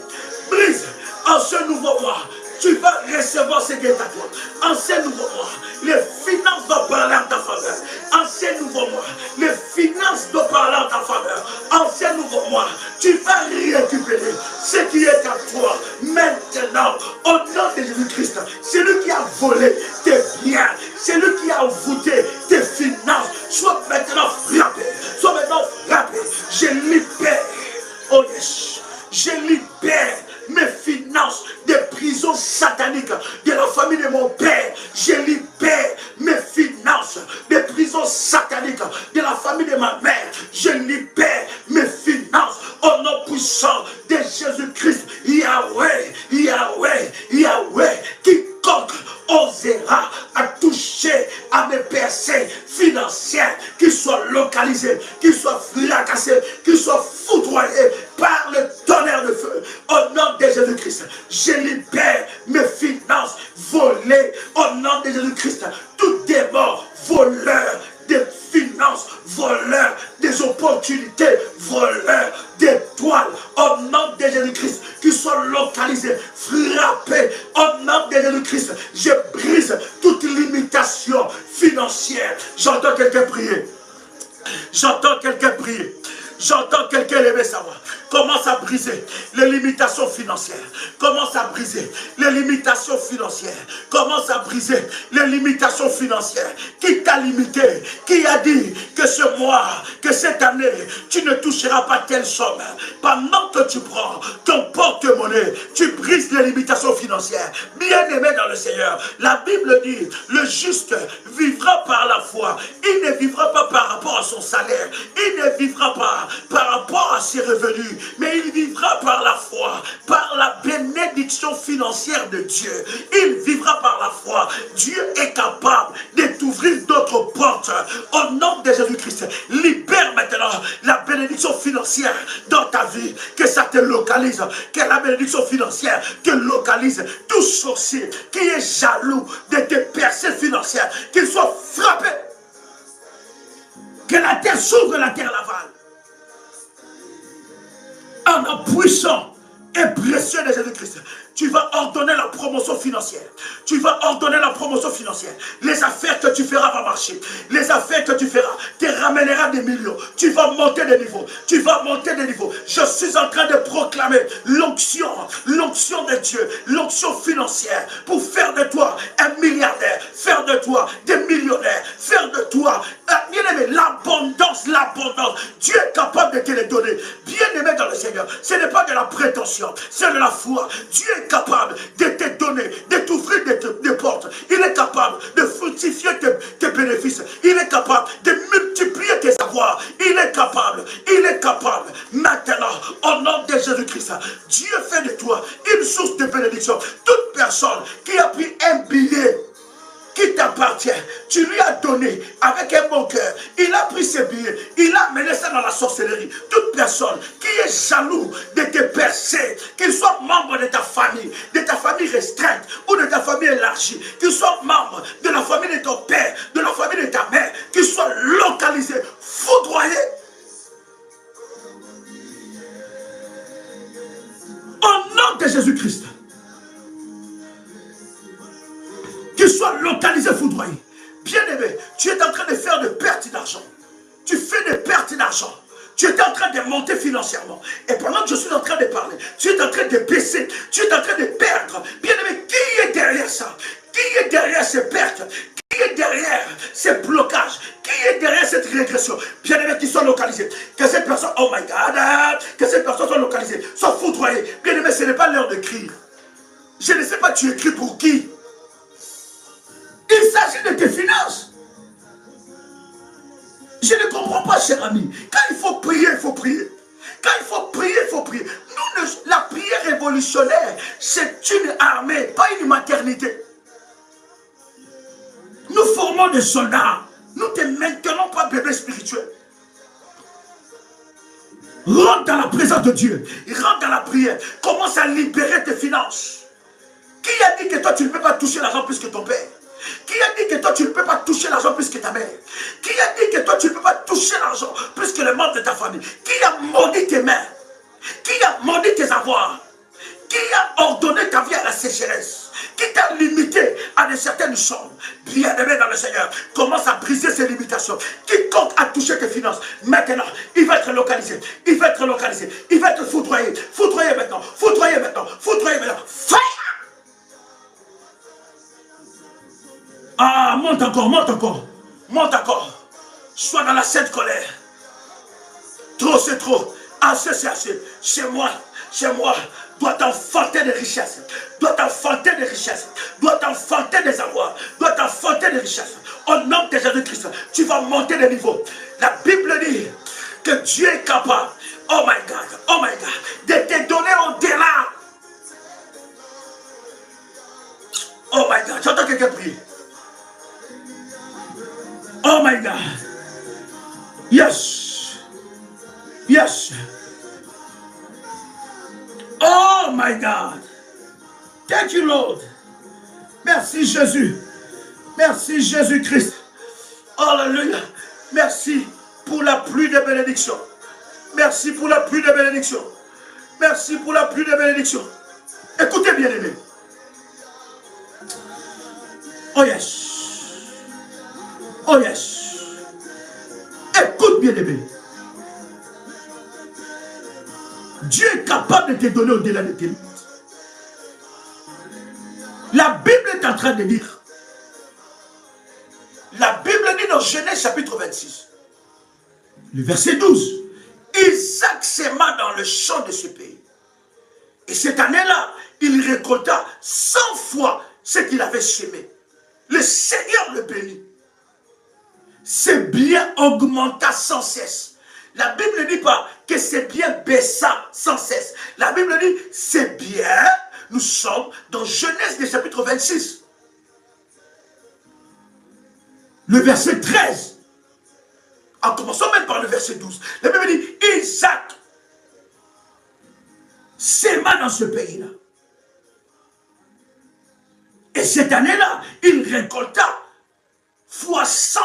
brise en ce nouveau mois. Tu vas recevoir ce qui est à toi. En ce nouveau mois, les finances doivent parler en ta faveur. En ce nouveau mois, les finances doivent parler en ta faveur. En ce nouveau mois, tu vas récupérer ce qui est à toi. Maintenant, au nom de Jésus-Christ, celui qui a volé tes biens, celui qui a voûté tes finances, soit maintenant frappé. Je libère, oh yes, je libère mes finances des prisons sataniques de la famille de mon père. Je libère mes finances des prisons sataniques de la famille de ma libère mes finances volées au nom de Jésus-Christ. Tout démon voleur des finances, voleur des opportunités, voleur d'étoiles, au nom de Jésus-Christ, qui sont localisés, frappés, au nom de Jésus-Christ. Je brise toute limitation financière. J'entends quelqu'un prier. J'entends quelqu'un prier. J'entends quelqu'un lever sa voix. Commence à briser les limitations financières. Commence à briser les limitations financières. Commence à briser les limitations financières. Qui t'a limité? Qui a dit que ce mois, que cette année, tu ne toucheras pas telle somme? Pendant que tu prends ton porte-monnaie, tu brises les limitations financières. Bien-aimé dans le Seigneur, la Bible dit, le juste vivra par la foi. Il ne vivra pas par rapport à son salaire. Il ne vivra pas par rapport à ses revenus, mais il vivra par la foi, par la bénédiction financière de Dieu. Il vivra par la foi. Dieu est capable de t'ouvrir d'autres portes. Au nom de Jésus-Christ, libère maintenant la bénédiction financière dans ta vie. Que ça te localise. Que la bénédiction financière te localise. Tout sorcier qui est jaloux de tes percées financières, qu'il soit frappé. Que la terre s'ouvre, la terre l'avale. Un nom puissant et précieux de Jésus-Christ. Tu vas ordonner la promotion financière. Tu vas ordonner la promotion financière. Les affaires que tu feras vont marcher. Les affaires que tu feras te ramènera des millions. Tu vas monter de niveau. Tu vas monter de niveau. Je suis en train de proclamer l'onction de Dieu, l'onction financière pour faire de toi un milliardaire, faire de toi des millionnaires, faire de toi, bien aimé, l'abondance. Dieu est capable de te les donner. Bien aimé dans le Seigneur, ce n'est pas de la prétention, c'est de la foi. Dieu est capable de te donner, de t'ouvrir des portes. Il est capable de fructifier tes bénéfices. Il est capable de multiplier tes avoirs. Il est capable. Maintenant, au nom de Jésus-Christ, Dieu fait de toi une source de bénédiction. Toute personne qui a pris un billet qui t'appartient, tu lui as donné avec un bon cœur, il a pris ses billets, il a mené ça dans la sorcellerie. Toute personne qui est jaloux de tes percées, qu'il soit membre de ta famille restreinte ou de ta famille élargie, qu'il soit membre de la famille de ton père, de la famille de ta mère, qu'il soit localisé, foudroyé. Au nom de Jésus-Christ, qu'il soit localisé, foudroyé. Bien-aimé, tu es en train de faire des pertes d'argent. Tu fais des pertes d'argent. Tu es en train de monter financièrement. Et pendant que je suis en train de parler, tu es en train de baisser. Tu es en train de perdre. Bien-aimé, qui est derrière ça? Qui est derrière ces pertes? Qui est derrière ces blocages? Qui est derrière cette régression? Bien-aimé, qui soit localisé. Que cette personne, oh my God, que cette personne soit localisée, soit foudroyée. Bien-aimé, ce n'est pas l'heure de crier. Je ne sais pas, tu écris pour qui? Il s'agit de tes finances. Je ne comprends pas, cher ami. Quand il faut prier, il faut prier. Quand il faut prier, il faut prier. La prière révolutionnaire, c'est une armée, pas une maternité. Nous formons des soldats. Nous ne te maintenons pas bébé spirituel. Rentre dans la présence de Dieu. Rentre dans la prière. Commence à libérer tes finances. Qui a dit que toi, tu ne peux pas toucher l'argent plus que ton père? Qui a dit que toi tu ne peux pas toucher l'argent plus que ta mère? Qui a dit que toi tu ne peux pas toucher l'argent plus que les membres de ta famille? Qui a maudit tes mains? Qui a maudit tes avoirs? Qui a ordonné ta vie à la sécheresse? Qui t'a limité à de certaines sommes? Bien-aimé dans le Seigneur, commence à briser ces limitations. Quiconque a touché tes finances, maintenant, il va être localisé. Il va être localisé. Il va être foudroyé. Foudroyé maintenant. Foudroyé maintenant. Foudroyé maintenant. Fire! Ah, monte encore, monte encore, monte encore. Sois dans la sainte colère. Trop, c'est trop. Assez, c'est assez. Chez moi, doit t'enfanter des richesses. Doit t'enfanter des richesses. Doit t'enfanter des avoirs. Doit t'enfanter des richesses. Au nom de Jésus-Christ, tu vas monter de niveau. La Bible dit que Dieu est capable, oh my God, de te donner au-delà. Oh my God, j'entends quelqu'un prier. Oh my God. Yes. Yes. Oh my God. Thank you, Lord. Merci, Jésus. Merci, Jésus-Christ. Alléluia. Merci pour la pluie de bénédiction. Merci pour la pluie de bénédiction. Merci pour la pluie de bénédiction. Écoutez, bien-aimés. Oh yes. Oh yes. Écoute, bien-aimé. Dieu est capable de te donner au-delà de tes limites. La Bible est en train de dire. La Bible dit dans Genèse chapitre 26, le verset 12, Isaac s'aima dans le champ de ce pays. Et cette année-là, il récolta 100 fois ce qu'il avait semé. Le Seigneur le bénit. Ses biens augmenta sans cesse. La Bible ne dit pas que ses biens baissa sans cesse. La Bible dit ses biens, nous sommes dans Genèse du chapitre 26. Le verset 13. En commençant même par le verset 12. La Bible dit Isaac s'aima dans ce pays-là. Et cette année-là, il récolta fois 100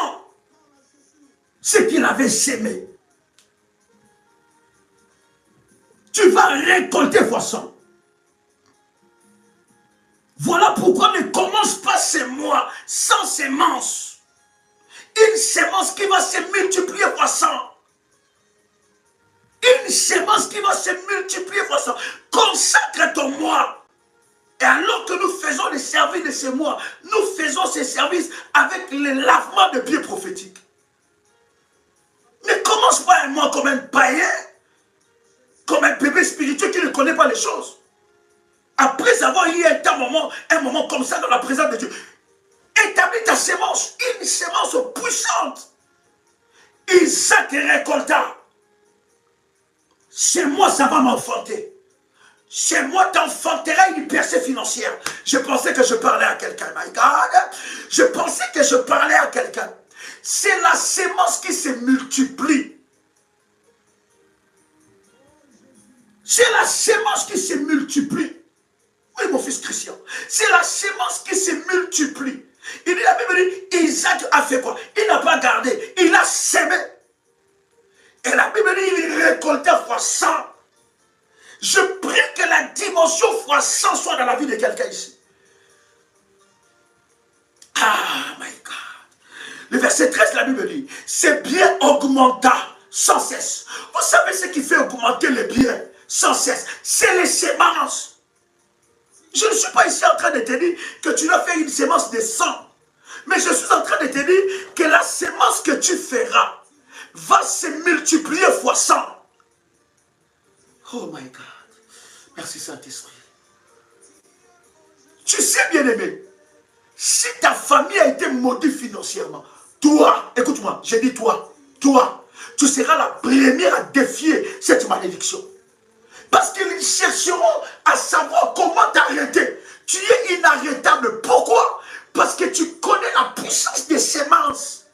ce qu'il avait semé. Tu vas récolter fois 100. Voilà pourquoi ne commence pas ces mois sans sémence. Une sémence qui va se multiplier fois 100. Une sémence qui va se multiplier fois 100. Consacre ton mois. Et alors que nous faisons les services de ces mois, nous faisons ces services avec le lavement de pieds prophétiques. Ne commence pas un mois comme un païen, comme un bébé spirituel qui ne connaît pas les choses. Après avoir eu un moment comme ça dans la présence de Dieu, établis ta sémence, une sémence puissante. Isaac récolta. Chez moi, ça va m'enfanter. Chez moi, t'enfanteras une percée financière. Je pensais que je parlais à quelqu'un, my God. Je pensais que je parlais à quelqu'un. C'est la sémence qui se multiplie. C'est la sémence qui se multiplie. Oui, mon fils Christian. C'est la sémence qui se multiplie. Il dit, la Bible dit, Isaac a fait quoi? Il n'a pas gardé. Il a sémé. Et la Bible dit, il récoltait fois 100. Je prie que la dimension fois 100 soit dans la vie de quelqu'un ici. Ah, my God. Le verset 13, la Bible dit, ses biens augmenta sans cesse. Vous savez ce qui fait augmenter les biens sans cesse? C'est les sémences. Je ne suis pas ici en train de te dire que tu dois faire une sémence de 100. Mais je suis en train de te dire que la sémence que tu feras va se multiplier fois 100. Oh my God. Merci Saint-Esprit. Tu sais, bien-aimé, si ta famille a été maudite financièrement, toi, écoute-moi, j'ai dit toi, tu seras la première à défier cette malédiction. Parce qu'ils chercheront à savoir comment t'arrêter. Tu es inarrêtable. Pourquoi? Parce que tu connais la puissance des semences.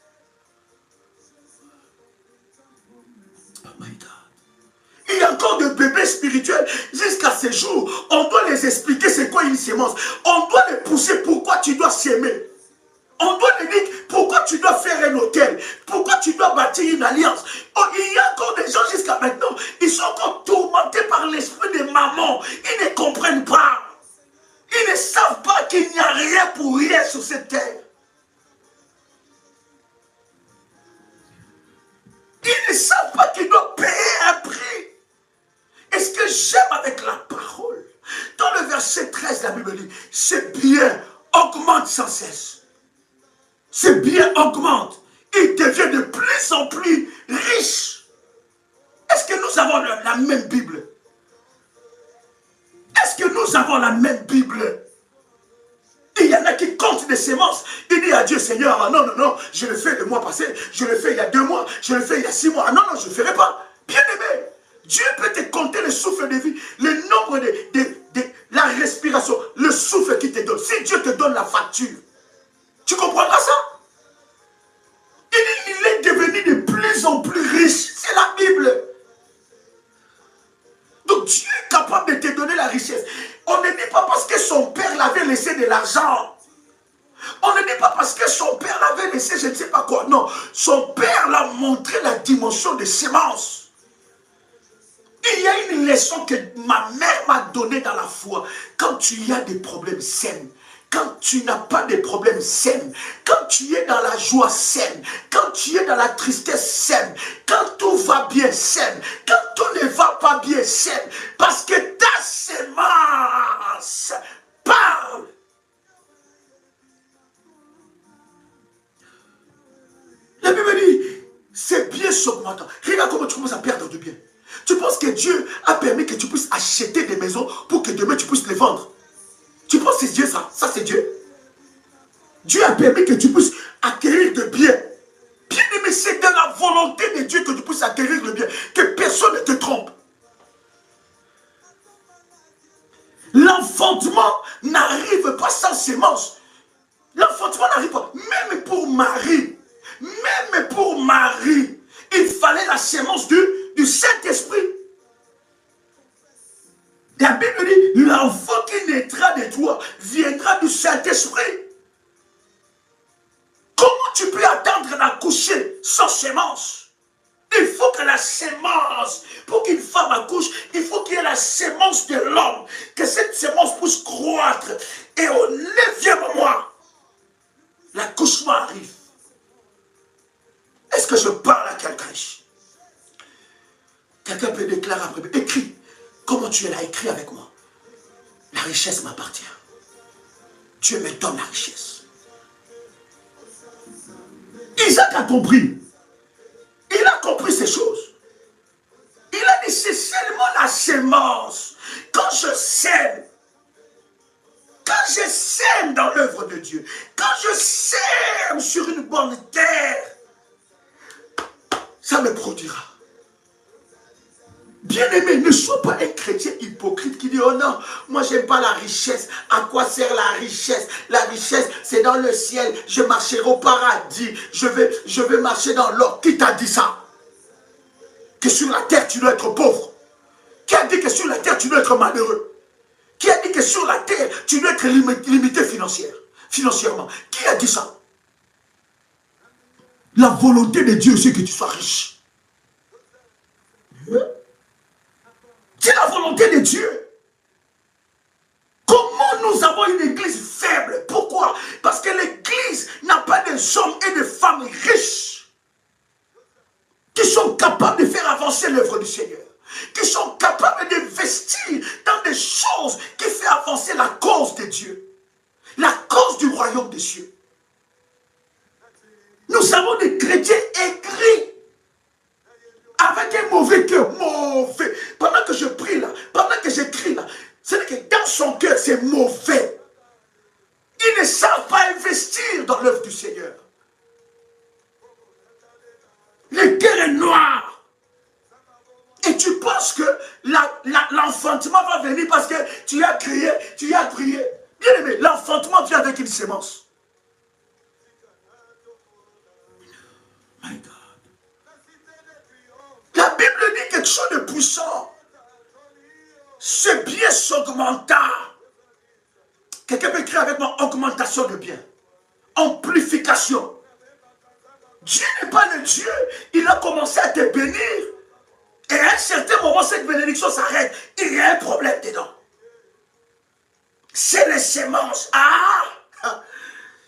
Oh my God. Il y a encore de bébés spirituels jusqu'à ce jour. On doit les expliquer c'est quoi une sémence. On doit les pousser pourquoi tu dois s'aimer. On doit les dire pourquoi tu dois faire un hôtel, pourquoi tu dois bâtir une alliance. Oh, il y a encore des gens jusqu'à maintenant, ils sont encore tourmentés par l'esprit des mamans. Ils ne comprennent pas. Ils ne savent pas qu'il n'y a rien pour rien sur cette terre. Ils ne savent pas qu'ils doivent payer un prix. Et ce que j'aime avec la parole, dans le verset 13, la Bible dit, ces biens augmentent sans cesse. Ces biens augmentent. Il devient de plus en plus riche. Est-ce que nous avons la même Bible? Est-ce que nous avons la même Bible? Il y en a qui comptent des semences. Il dit à Dieu, Seigneur, ah non, non, non, je le fais le mois passé, je le fais il y a 2 mois, je le fais il y a 6 mois. Ah non, non, je ne le ferai pas. Bien aimé, Dieu peut te compter le souffle de vie, le nombre de la respiration, le souffle qu'il te donne. Si Dieu te donne la facture, tu comprendras ça? Il est devenu de plus en plus riche. C'est la Bible. Donc Dieu est capable de te donner la richesse. On ne dit pas parce que son père avait laissé de l'argent. On ne dit pas parce que son père l'avait laissé, je ne sais pas quoi. Non, son père l'a montré la dimension des semences. Il y a une leçon que ma mère m'a donnée dans la foi. Quand tu as des problèmes, sème. Quand tu n'as pas de problèmes, sème. Quand tu es dans la joie, sème. Quand tu es dans la tristesse, sème. Quand tout va bien, sème. Quand tout ne va pas bien, sème. Parce que ta sémence parle. La Bible dit, c'est bien s'augmentant. Regarde comment tu commences à perdre du bien. Tu penses que Dieu a permis que tu puisses acheter des maisons pour que demain tu puisses les vendre. Tu penses que c'est Dieu ça? Ça c'est Dieu. Dieu a permis que tu puisses acquérir de biens. Bien aimé, c'est de la volonté de Dieu que tu puisses acquérir le bien. Que personne ne te trompe. L'enfantement n'arrive pas sans sémence. L'enfantement n'arrive pas. Même pour Marie, il fallait la sémence du Saint-Esprit. La Bible dit, l'enfant qui naîtra de toi viendra du Saint-Esprit. Comment tu peux attendre d'accoucher sans sémence? Il faut que la sémence, pour qu'une femme accouche, il faut qu'il y ait la sémence de l'homme, que cette sémence puisse croître. Et au 9e mois, l'accouchement arrive. Est-ce que je parle à quelqu'un? Quelqu'un peut déclarer après, écris. Comment tu es là, écris avec moi. La richesse m'appartient. Dieu me donne la richesse. Isaac a compris. Il a compris ces choses. Il a dit, c'est seulement la sémence. Quand je sème dans l'œuvre de Dieu, quand je sème sur une bonne terre, ça me produira. Bien-aimé, ne sois pas un chrétien hypocrite qui dit, oh non, moi j'aime pas la richesse. À quoi sert la richesse? La richesse, c'est dans le ciel. Je marcherai au paradis. Je vais marcher dans l'or. Qui t'a dit ça? Que sur la terre, tu dois être pauvre. Qui a dit que sur la terre, tu dois être malheureux? Qui a dit que sur la terre, tu dois être limité financièrement? Qui a dit ça? La volonté de Dieu, c'est que tu sois riche. C'est la volonté de Dieu. Comment nous avons une église faible? Pourquoi? Parce que l'église n'a pas des hommes et des femmes riches qui sont capables de faire avancer l'œuvre du Seigneur, qui sont capables d'investir dans des choses qui font avancer la cause de Dieu, la cause du royaume des cieux. Nous avons des chrétiens aigris, avec un mauvais cœur, mauvais. Pendant que je prie là, pendant que j'écris là, c'est que dans son cœur, c'est mauvais. Ils ne savent pas investir dans l'œuvre du Seigneur. Le cœur est noir. Et tu penses que l'enfantement va venir parce que tu as crié, tu as prié. Bien aimé, l'enfantement vient avec une sémence. My God. La Bible dit quelque chose de puissant. Ce bien s'augmenta. Quelqu'un peut écrire avec moi, augmentation de bien. Amplification. Dieu n'est pas le Dieu. Il a commencé à te bénir. Et à un certain moment, cette bénédiction s'arrête. Il y a un problème dedans. C'est les semences.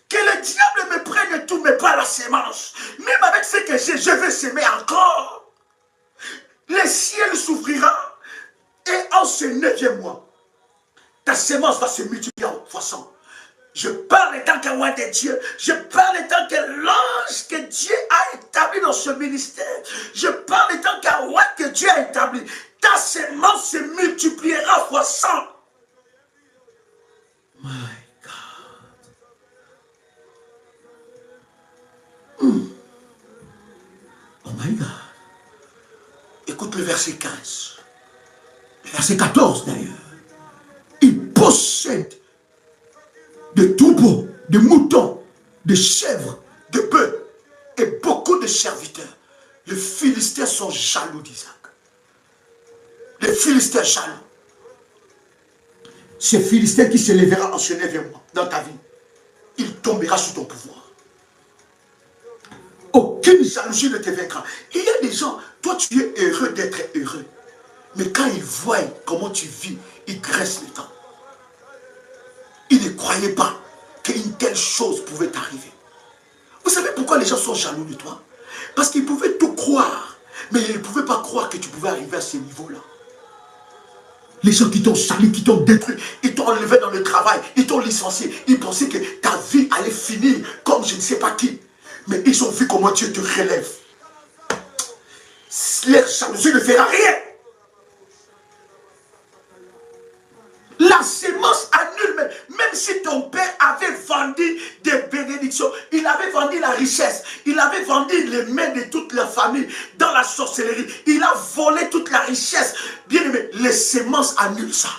Que le diable me prenne tout, mais pas la sémence. Même avec ce que j'ai, je vais s'aimer encore. Le ciel s'ouvrira. Et en ce 9e mois, ta sémence va se multiplier en fois 100. Je parle en tant que roi de Dieu. Je parle en tant que l'ange que Dieu a établi dans ce ministère. Je parle en tant qu'un roi que Dieu a établi. Ta sémence se multipliera fois 100. My God. Oh my God. Écoute le verset 15. Le verset 14 d'ailleurs. Il possède de troupeaux, de moutons, de chèvres, de bœufs et beaucoup de serviteurs. Les Philistins sont jaloux d'Isaac. Les Philistins jaloux. Ce Philistin qui se lèvera en se lèvant dans ta vie, il tombera sous ton pouvoir. Aucune jalousie ne te vaincra. Il y a des gens, toi tu es heureux d'être heureux. Mais quand ils voient comment tu vis, ils graissent le temps. Ils ne croyaient pas qu'une telle chose pouvait t'arriver. Vous savez pourquoi les gens sont jaloux de toi? Parce qu'ils pouvaient tout croire, mais ils ne pouvaient pas croire que tu pouvais arriver à ce niveau-là. Les gens qui t'ont sali, qui t'ont détruit, ils t'ont enlevé dans le travail, ils t'ont licencié, ils pensaient que ta vie allait finir comme je ne sais pas qui. Mais ils ont vu comment Dieu te relève. Leur jalousie ne fera rien. La sémence annule, même si ton père avait vendu des bénédictions, il avait vendu la richesse, il avait vendu les mains de toute la famille dans la sorcellerie, il a volé toute la richesse. Bien aimé, les sémences annulent ça.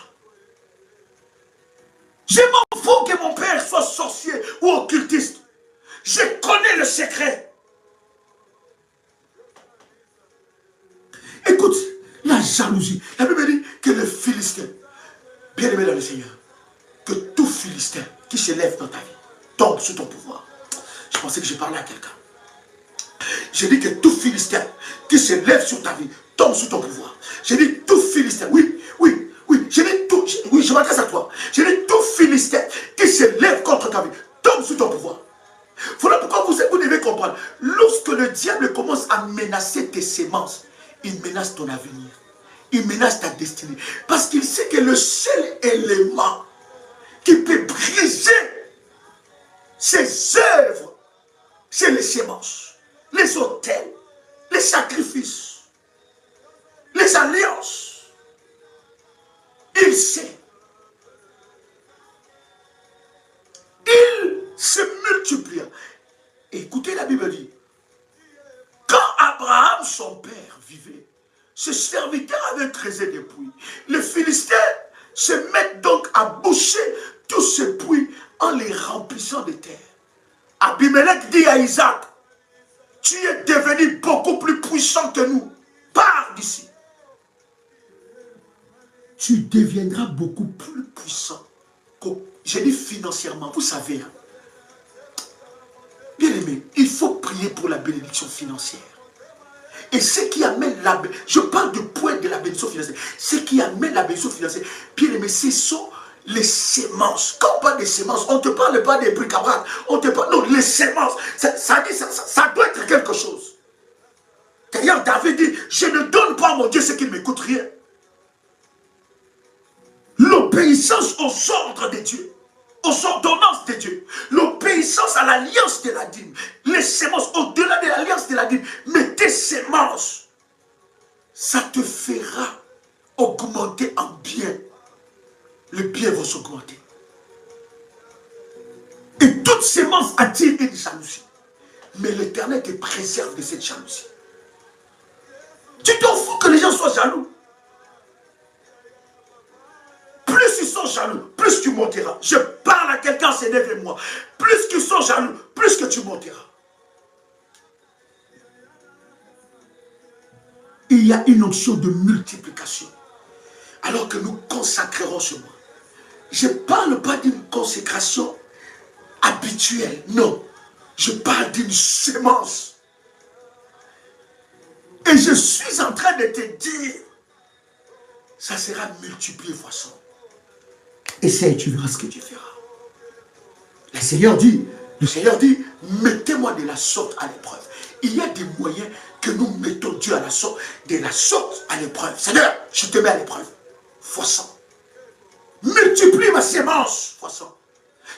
Je m'en fous que mon père soit sorcier ou occultiste. Je connais le secret. Écoute, la jalousie. La Bible dit que le Philistin, bien aimé dans le Seigneur, que tout Philistin qui se lève dans ta vie tombe sous ton pouvoir. Je pensais que je parlais à quelqu'un. J'ai dit que tout Philistin qui se lève sur ta vie tombe sous ton pouvoir. J'ai dit tout Philistin, oui, j'ai dit tout, oui, je m'adresse à toi. J'ai dit tout Philistin qui se lève contre ta vie tombe sous ton pouvoir. Voilà pourquoi vous devez comprendre. Lorsque le diable commence à menacer tes semences, il menace ton avenir. Il menace ta destinée. Parce qu'il sait que le seul élément qui peut briser ses œuvres, c'est les semences, les autels, les sacrifices, les alliances. Il sait. Il se multiplie. Écoutez, la Bible dit, quand Abraham, son père, vivait, ses serviteurs avaient creusé des puits. Les Philistins se mettent donc à boucher tous ces puits en les remplissant de terre. Abimelech dit à Isaac, tu es devenu beaucoup plus puissant que nous. Pars d'ici. Tu deviendras beaucoup plus puissant. J'ai dit financièrement, vous savez. Hein? Bien aimé, il faut prier pour la bénédiction financière. Et ce qui amène la... Je parle du point de la bénédiction financière. Ce qui amène la bénédiction financière, bien aimé, ce sont les semences. Quand on parle des semences, on ne te parle pas des bric-à-brac. On te parle... Non, les semences. Ça doit être quelque chose. D'ailleurs, David dit, je ne donne pas à mon Dieu ce qui ne me coûte rien. L'obéissance aux ordres de Dieu, aux ordonnances de Dieu, l'obéissance à l'alliance de la dîme, les semences au-delà de l'alliance de la dîme, mais tes semences, ça te fera augmenter en bien. Le bien va s'augmenter. Et toute sémence attire une jalousie. Mais l'Éternel te préserve de cette jalousie. Tu t'en fous que les gens soient jaloux. Plus ils sont jaloux, plus tu monteras. Je parle à quelqu'un, c'est derrière moi. Plus qu'ils sont jaloux, plus que tu monteras. Il y a une option de multiplication. Alors que nous consacrerons ce mois. Je ne parle pas d'une consécration habituelle. Non. Je parle d'une sémence. Et je suis en train de te dire, ça sera multiplié fois 100. Essaye, tu verras ce que tu feras. Le Seigneur dit, mettez-moi de la sorte à l'épreuve. Il y a des moyens que nous mettons Dieu à la sorte, de la sorte à l'épreuve. Seigneur, je te mets à l'épreuve. Fois 100. Multiplie ma sémence fois 100.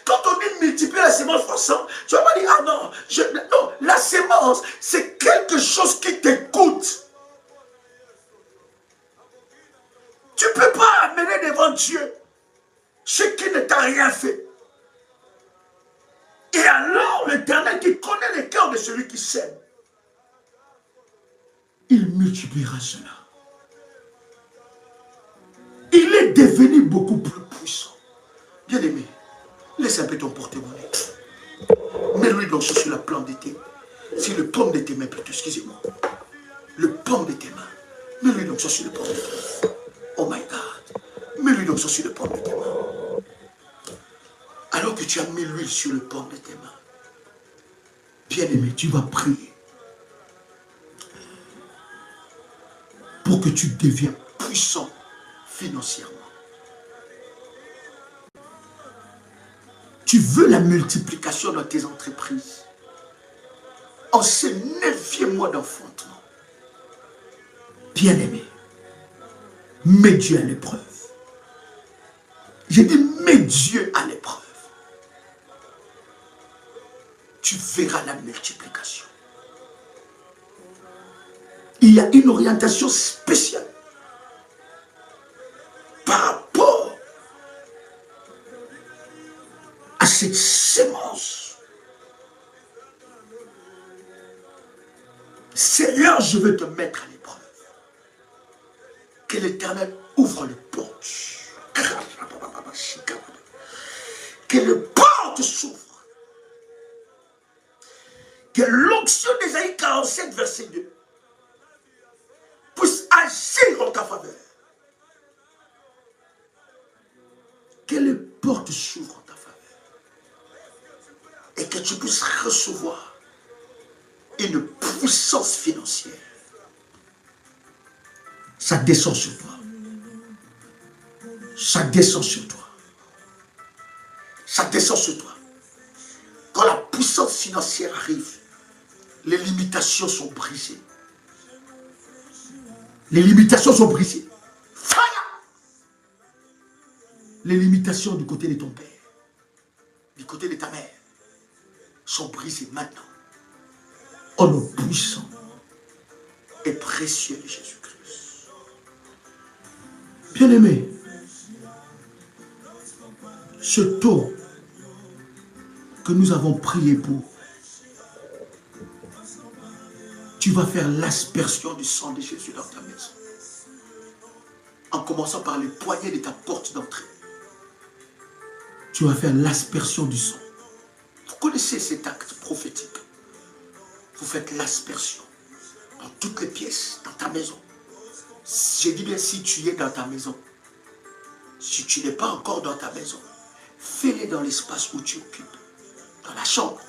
Quand on dit multiplier la sémence fois 100, tu vas pas dire, ah non, non, la sémence, c'est quelque chose qui te coûte. Tu ne peux pas amener devant Dieu ce qui ne t'a rien fait. Et alors, l'Éternel qui connaît le cœur de celui qui sème, il multipliera cela. Il est devenu beaucoup plus puissant. Bien aimé, laisse un peu ton porte-monnaie. Mets-lui donc sur la plante de tes mains. Sur le paume de tes mains, plutôt, excusez-moi. Le paume de tes mains. Mets-lui donc sur le paume de tes mains. Oh my God. Mets-lui l'huile donc sur le paume de tes mains. Alors que tu as mis l'huile sur le paume de tes mains, bien-aimé, tu vas prier pour que tu deviennes puissant financièrement. Tu veux la multiplication dans tes entreprises. En ce 9e mois d'enfantement, bien-aimé, mets Dieu à l'épreuve. J'ai dit, mets Dieu à l'épreuve. Tu verras la multiplication. Il y a une orientation spéciale par rapport à cette sémence. Seigneur, je veux te mettre à l'épreuve. Que l'Éternel ouvre les portes. Que les portes s'ouvrent. Que l'onction d'Ésaïe 47, verset 2, puisse agir en ta faveur. Que les portes s'ouvrent en ta faveur. Et que tu puisses recevoir une puissance financière. Ça descend sur toi. Ça descend sur toi. Ça descend sur toi. Quand la puissance financière arrive, les limitations sont brisées. Les limitations sont brisées. Fire! Les limitations du côté de ton père, du côté de ta mère, sont brisées maintenant. Au nom puissant et précieux de Jésus-Christ. Bien-aimé, ce taux que nous avons prié pour, tu vas faire l'aspersion du sang de Jésus dans ta maison. En commençant par les poignées de ta porte d'entrée. Tu vas faire l'aspersion du sang. Vous connaissez cet acte prophétique. Vous faites l'aspersion dans toutes les pièces, dans ta maison. J'ai dit bien si tu es dans ta maison. Si tu n'es pas encore dans ta maison, fais-le dans l'espace où tu occupes. Dans la chambre.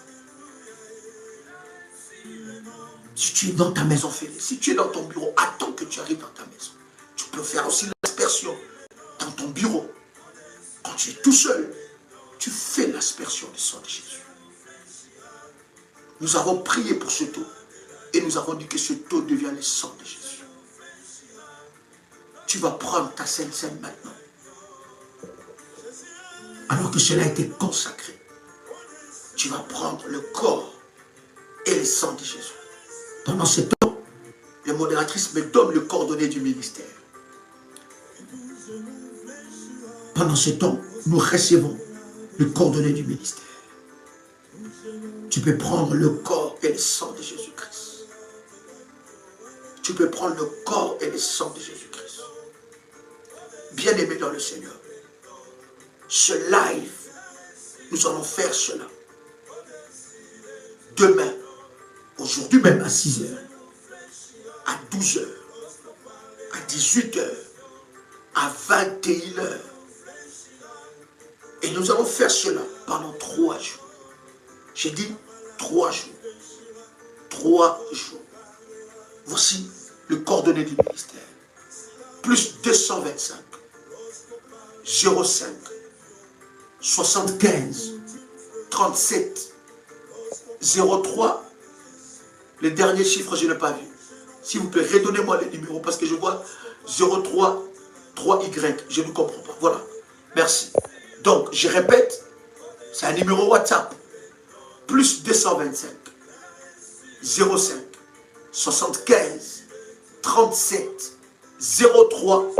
Si tu es dans ta maison, fais-le. Si tu es dans ton bureau, attends que tu arrives dans ta maison. Tu peux faire aussi l'aspersion dans ton bureau. Quand tu es tout seul, tu fais l'aspersion du sang de Jésus. Nous avons prié pour ce taux. Et nous avons dit que ce taux devient le sang de Jésus. Tu vas prendre ta Sainte Seine maintenant. Alors que cela a été consacré. Tu vas prendre le corps et le sang de Jésus. Pendant ce temps, les modératrices me donnent le coordonné du ministère. Pendant ce temps, nous recevons le coordonné du ministère. Tu peux prendre le corps et le sang de Jésus-Christ. Tu peux prendre le corps et le sang de Jésus-Christ. Bien-aimé dans le Seigneur, ce live, nous allons faire cela. Demain, aujourd'hui même à 6 h, à 12 h, à 18 h, à 21 h. Et nous allons faire cela pendant 3 jours. J'ai dit 3 jours. 3 jours. Voici le coordonné du ministère. Plus 225 05 75 37 03. Les derniers chiffres, je n'ai pas vu. S'il vous plaît, redonnez-moi les numéros parce que je vois 03 3Y. Je ne comprends pas. Voilà. Merci. Donc, je répète, c'est un numéro WhatsApp. Plus 225 05 75 37 03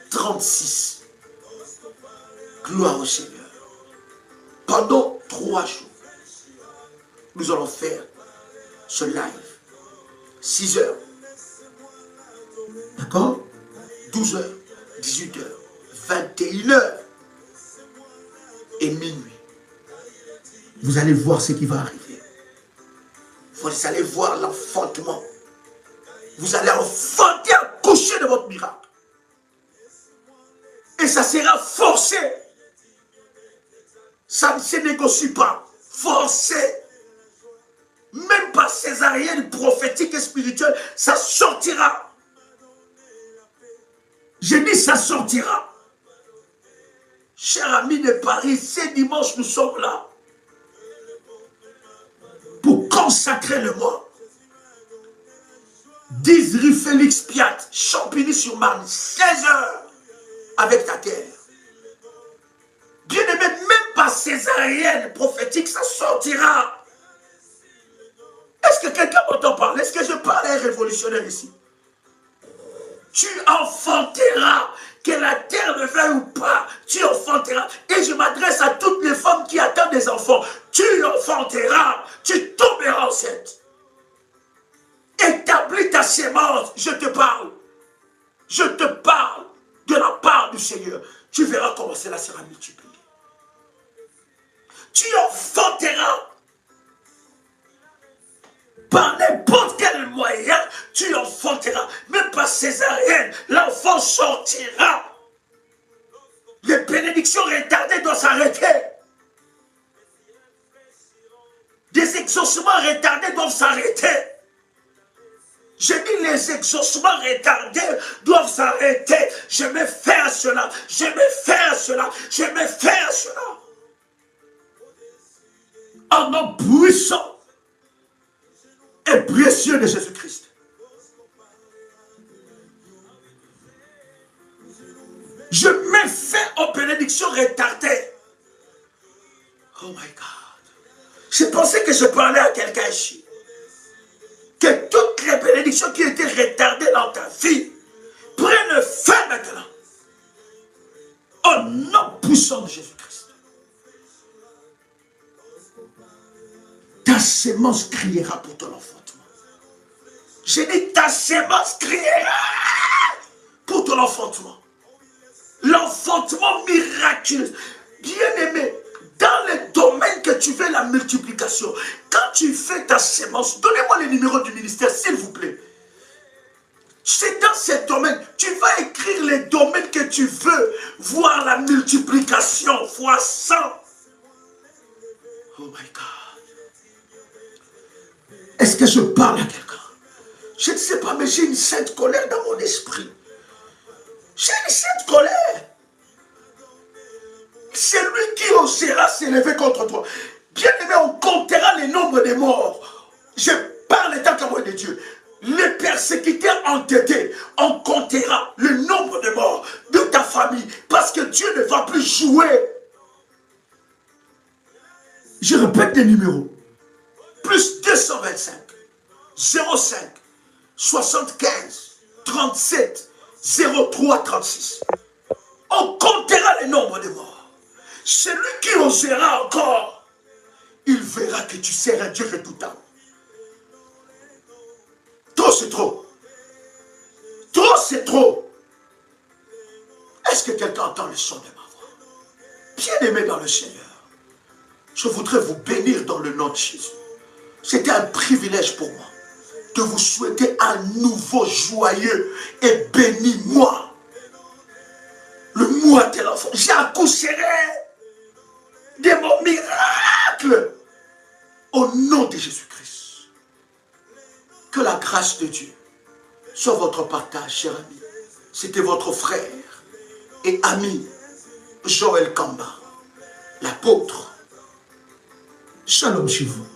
36. Gloire au Seigneur. Pendant 3 jours, nous allons faire ce live. 6 h. D'accord? 12 h, 18 h, 21 h et minuit. Vous allez voir ce qui va arriver. Vous allez voir l'enfantement. Vous allez enfanter, accoucher de votre miracle. Et ça sera forcé. Ça ne se négocie pas. Forcé. Même par césarienne prophétique et spirituelle, ça sortira. J'ai dit ça sortira. Chers amis de Paris, ce dimanche, nous sommes là pour consacrer le mois. 10 rue Félix Piat, Champigny-sur-Marne, 16 heures avec ta terre. Bien-aimé, même par césarienne prophétique, ça sortira. Est-ce que quelqu'un m'entend parler? Est-ce que je parle à un révolutionnaire ici? Tu enfanteras, que la terre le veuille ou pas, tu enfanteras. Et je m'adresse à toutes les femmes qui attendent des enfants. Tu enfanteras, tu tomberas enceinte. Établis ta sémence, je te parle. Je te parle de la part du Seigneur. Tu verras comment cela sera multiplié. Tu enfanteras. Par n'importe quel moyen, tu enfanteras. Même par césarienne, l'enfant sortira. Les bénédictions retardées doivent s'arrêter. Des exaucements retardés doivent s'arrêter. Je dis les exaucements retardés doivent s'arrêter. Je vais faire cela. Je vais faire cela. Je vais faire cela. En nom puissant et précieux de Jésus-Christ. Je mets fin aux bénédictions retardées. Oh my God. Je pensais que je parlais à quelqu'un ici. Que toutes les bénédictions qui étaient retardées dans ta vie prennent fin maintenant. Au nom puissant de Jésus-Christ. Ta sémence criera pour ton enfantement. J'ai dit ta sémence criera pour ton enfantement. L'enfantement miraculeux. Bien-aimé, dans le domaine que tu veux la multiplication, quand tu fais ta sémence, donnez-moi le numéro du ministère, s'il vous plaît. C'est dans ce domaine, tu vas écrire les domaines que tu veux voir la multiplication fois 100. Oh my God. Est-ce que je parle à quelqu'un? Je ne sais pas, mais j'ai une sainte colère dans mon esprit. J'ai une sainte colère. C'est lui qui osera s'élever contre toi. Bien aimé, on comptera le nombre de morts. Je parle étant témoin de Dieu. Les persécuteurs entêtés, on comptera le nombre de morts de ta famille. Parce que Dieu ne va plus jouer. Je répète les numéros. Plus 225, 05, 75, 37, 03, 36. On comptera le nombre de morts. Celui qui osera encore, il verra que tu sers un Dieu redoutable. Trop, c'est trop. Trop, c'est trop. Est-ce que quelqu'un entend le son de ma voix? Bien-aimé dans le Seigneur, je voudrais vous bénir dans le nom de Jésus. C'était un privilège pour moi de vous souhaiter un nouveau joyeux et béni mois. Le mois de l'enfant. J'accoucherai de mon miracle au nom de Jésus-Christ. Que la grâce de Dieu soit votre partage, cher ami. C'était votre frère et ami Joël Kamba, l'apôtre. Shalom chez vous.